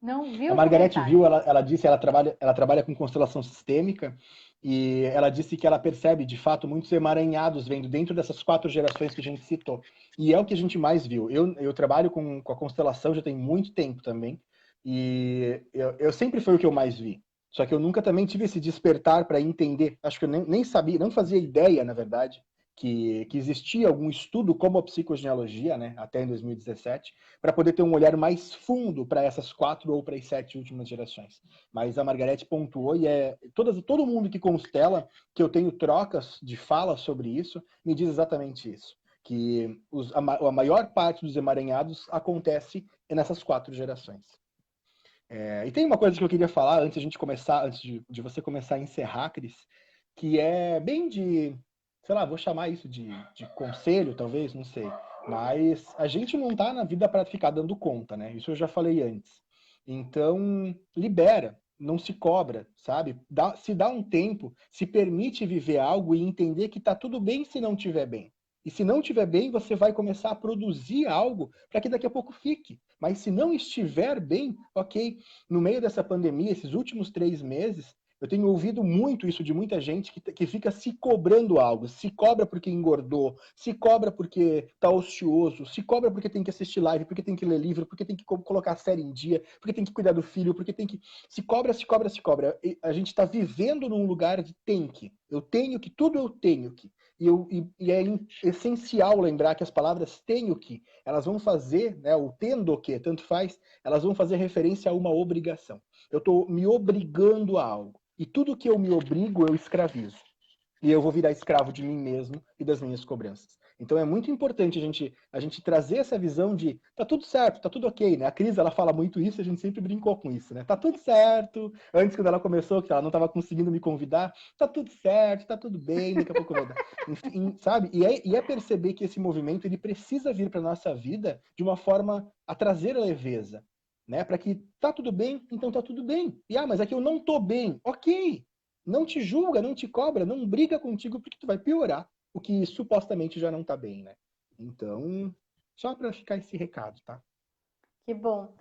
Não viu A o Margarete comentário. viu, ela disse, ela trabalha com constelação sistêmica e ela disse que ela percebe, de fato, muitos emaranhados vendo dentro dessas 4 gerações que a gente citou. E é o que a gente mais viu. Eu trabalho com a constelação já tem muito tempo também e eu sempre foi o que eu mais vi. Só que eu nunca também tive esse despertar para entender. Acho que eu nem sabia, não fazia ideia, na verdade, que existia algum estudo como a psicogenealogia, né, até em 2017, para poder ter um olhar mais fundo para essas 4 ou para as 7 últimas gerações. Mas a Margarete pontuou e todo mundo que constela, que eu tenho trocas de fala sobre isso, me diz exatamente isso. Que a maior parte dos emaranhados acontece nessas 4 gerações. E tem uma coisa que eu queria falar antes de você começar a encerrar, Cris, que é bem de, sei lá, vou chamar isso de conselho, talvez, não sei. Mas a gente não tá na vida para ficar dando conta, né? Isso eu já falei antes. Então, libera, não se cobra, sabe? Se dá um tempo, se permite viver algo e entender que tá tudo bem se não tiver bem. E se não estiver bem, você vai começar a produzir algo para que daqui a pouco fique. Mas se não estiver bem, ok. No meio dessa pandemia, esses últimos 3 meses, eu tenho ouvido muito isso de muita gente que fica se cobrando algo. Se cobra porque engordou, se cobra porque tá ocioso, se cobra porque tem que assistir live, porque tem que ler livro, porque tem que colocar a série em dia, porque tem que cuidar do filho, porque tem que... Se cobra, se cobra, se cobra. E a gente tá vivendo num lugar de tem que. Eu tenho que, tudo eu tenho que. E é essencial lembrar que as palavras tenho que, elas vão fazer, né, o tendo que, tanto faz, elas vão fazer referência a uma obrigação. Eu estou me obrigando a algo. E tudo que eu me obrigo, eu escravizo. E eu vou virar escravo de mim mesmo e das minhas cobranças. Então é muito importante a gente trazer essa visão de tá tudo certo, tá tudo ok, né? A Cris, ela fala muito isso, a gente sempre brincou com isso, né? Tá tudo certo. Antes, quando ela começou, que ela não estava conseguindo me convidar, tá tudo certo, tá tudo bem, daqui a pouco vai dar. Enfim, sabe? E é perceber que esse movimento, ele precisa vir para nossa vida de uma forma a trazer a leveza, né? Para que tá tudo bem, então tá tudo bem. E mas aqui eu não tô bem. Ok. Não te julga, não te cobra, não briga contigo porque tu vai piorar o que supostamente já não tá bem, né? Então, só para ficar esse recado, tá? Que bom.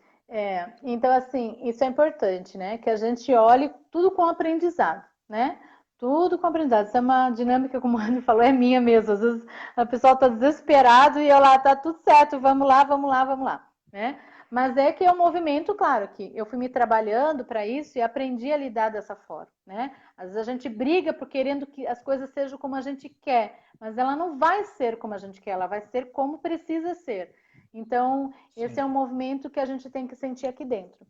Então, assim, isso é importante, né? Que a gente olhe tudo com aprendizado, né? Tudo com aprendizado. Isso é uma dinâmica, como a Anne falou, é minha mesmo. Às vezes a pessoa está desesperado e eu lá, tá tudo certo, vamos lá, vamos lá, vamos lá, né? Mas é que é um movimento, claro, que eu fui me trabalhando para isso e aprendi a lidar dessa forma, né? Às vezes a gente briga por querendo que as coisas sejam como a gente quer, mas ela não vai ser como a gente quer, ela vai ser como precisa ser. Então, esse é um movimento que a gente tem que sentir aqui dentro.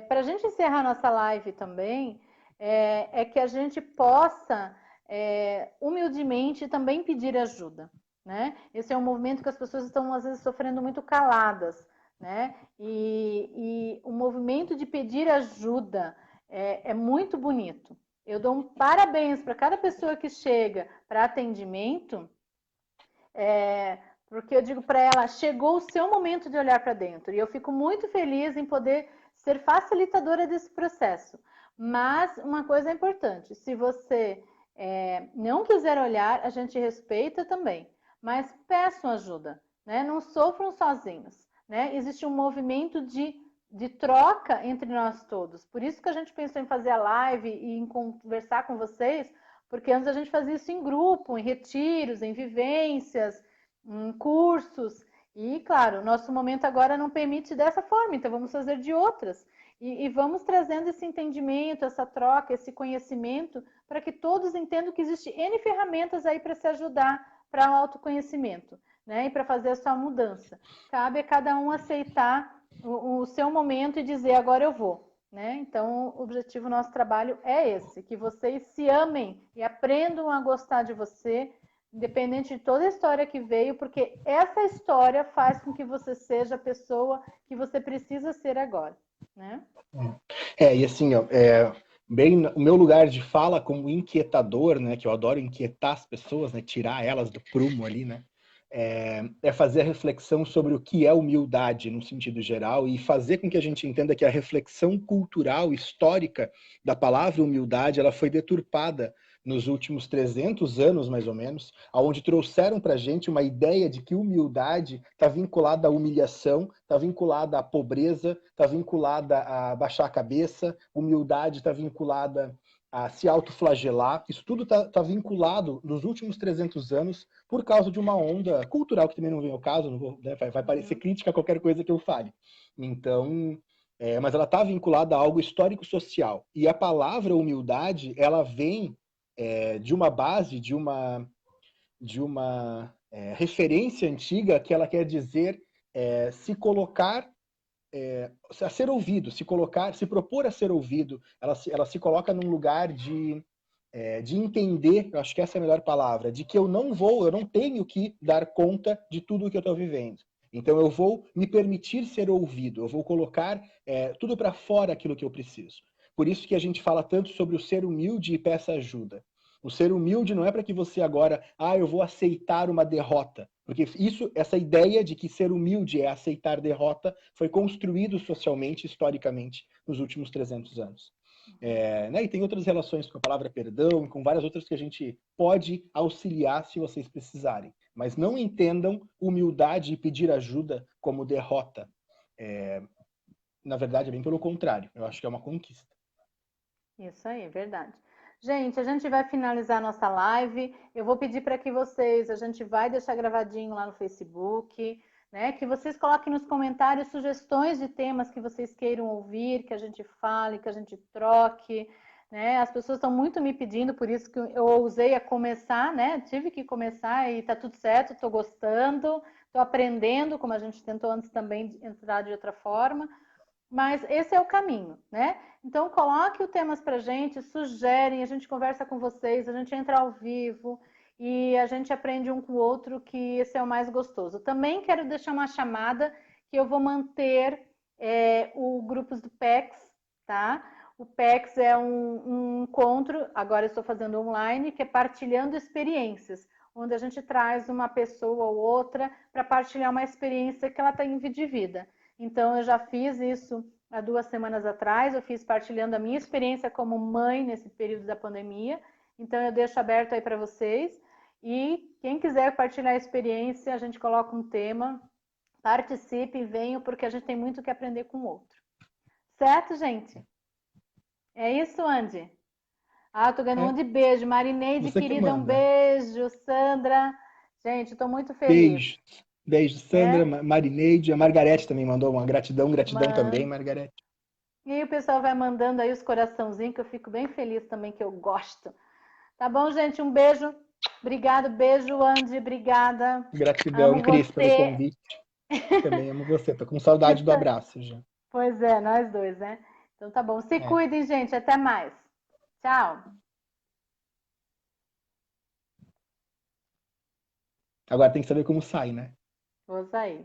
Para a gente encerrar nossa live também, é que a gente possa humildemente também pedir ajuda, né? Esse é um movimento que as pessoas estão às vezes sofrendo muito caladas, né? E o movimento de pedir ajuda é muito bonito. Eu dou um parabéns para cada pessoa que chega para atendimento, porque eu digo para ela, chegou o seu momento de olhar para dentro. E eu fico muito feliz em poder ser facilitadora desse processo. Mas uma coisa é importante, se você não quiser olhar, a gente respeita também. Mas peçam ajuda, né? Não sofram sozinhos, né? Existe um movimento de de troca entre nós todos. Por isso que a gente pensou em fazer a live e em conversar com vocês, porque antes a gente fazia isso em grupo, em retiros, em vivências, em cursos. E, claro, o nosso momento agora não permite dessa forma, então vamos fazer de outras. E vamos trazendo esse entendimento, essa troca, esse conhecimento, para que todos entendam que existe N ferramentas aí para se ajudar para o autoconhecimento, né? E para fazer a sua mudança. Cabe a cada um aceitar o seu momento e dizer, agora eu vou. Né? Então, o objetivo do nosso trabalho é esse, que vocês se amem e aprendam a gostar de você, independente de toda a história que veio, porque essa história faz com que você seja a pessoa que você precisa ser agora. Né? E assim, ó, bem o meu lugar de fala como inquietador, né, que eu adoro inquietar as pessoas, né, tirar elas do prumo ali, né, é fazer a reflexão sobre o que é humildade no sentido geral e fazer com que a gente entenda que a reflexão cultural, histórica da palavra humildade, ela foi deturpada nos últimos 300 anos, mais ou menos, onde trouxeram para a gente uma ideia de que humildade está vinculada à humilhação, está vinculada à pobreza, está vinculada a baixar a cabeça, humildade está vinculada a se autoflagelar. Isso tudo está vinculado nos últimos 300 anos por causa de uma onda cultural, que também não vem ao caso, não vou, né, vai parecer crítica a qualquer coisa que eu fale. Então, mas ela está vinculada a algo histórico-social. E a palavra humildade, ela vem de uma base, de uma referência antiga que ela quer dizer se colocar a ser ouvido, se propor a ser ouvido, ela se coloca num lugar de entender, eu acho que essa é a melhor palavra, de que eu não tenho que dar conta de tudo o que eu estou vivendo. Então eu vou me permitir ser ouvido, eu vou colocar tudo para fora aquilo que eu preciso. Por isso que a gente fala tanto sobre o ser humilde e peça ajuda. O ser humilde não é para que você agora, eu vou aceitar uma derrota. Porque essa ideia de que ser humilde é aceitar derrota foi construído socialmente, historicamente, nos últimos 300 anos. Né? E tem outras relações com a palavra perdão, com várias outras que a gente pode auxiliar se vocês precisarem. Mas não entendam humildade e pedir ajuda como derrota. Na verdade, é bem pelo contrário. Eu acho que é uma conquista. Isso aí, verdade. Gente, a gente vai finalizar nossa live. Eu vou pedir para que vocês, a gente vai deixar gravadinho lá no Facebook, né? Que vocês coloquem nos comentários sugestões de temas que vocês queiram ouvir, que a gente fale, que a gente troque, né? As pessoas estão muito me pedindo, por isso que eu ousei a começar, né? Tive que começar e tá tudo certo, estou gostando, estou aprendendo, como a gente tentou antes também entrar de outra forma. Mas esse é o caminho, né? Então, coloque os temas para a gente, sugerem, a gente conversa com vocês, a gente entra ao vivo e a gente aprende um com o outro, que esse é o mais gostoso. Também quero deixar uma chamada que eu vou manter o grupos do PEX, tá? O PEX é um encontro, agora eu estou fazendo online, que é partilhando experiências, onde a gente traz uma pessoa ou outra para partilhar uma experiência que ela tem de vida. Então, eu já fiz isso há 2 semanas atrás, eu fiz partilhando a minha experiência como mãe nesse período da pandemia. Então, eu deixo aberto aí para vocês. E quem quiser partilhar a experiência, a gente coloca um tema, participe, venham, porque a gente tem muito que aprender com o outro. Certo, gente? É isso, Andy? Tô ganhando um monte de beijo. Marineide, querida, um beijo. Sandra, gente, estou muito feliz. Beijo, Sandra, Marineide, a Margarete também mandou uma gratidão também, Margarete. E o pessoal vai mandando aí os coraçãozinhos, que eu fico bem feliz também, que eu gosto. Tá bom, gente? Um beijo. Obrigado, beijo, Andy, obrigada. Gratidão, Cris, pelo convite. Também amo você, tô com saudade do abraço já. Pois é, nós dois, né? Então tá bom. Se cuidem, gente. Até mais. Tchau. Agora tem que saber como sai, né? Vou sair.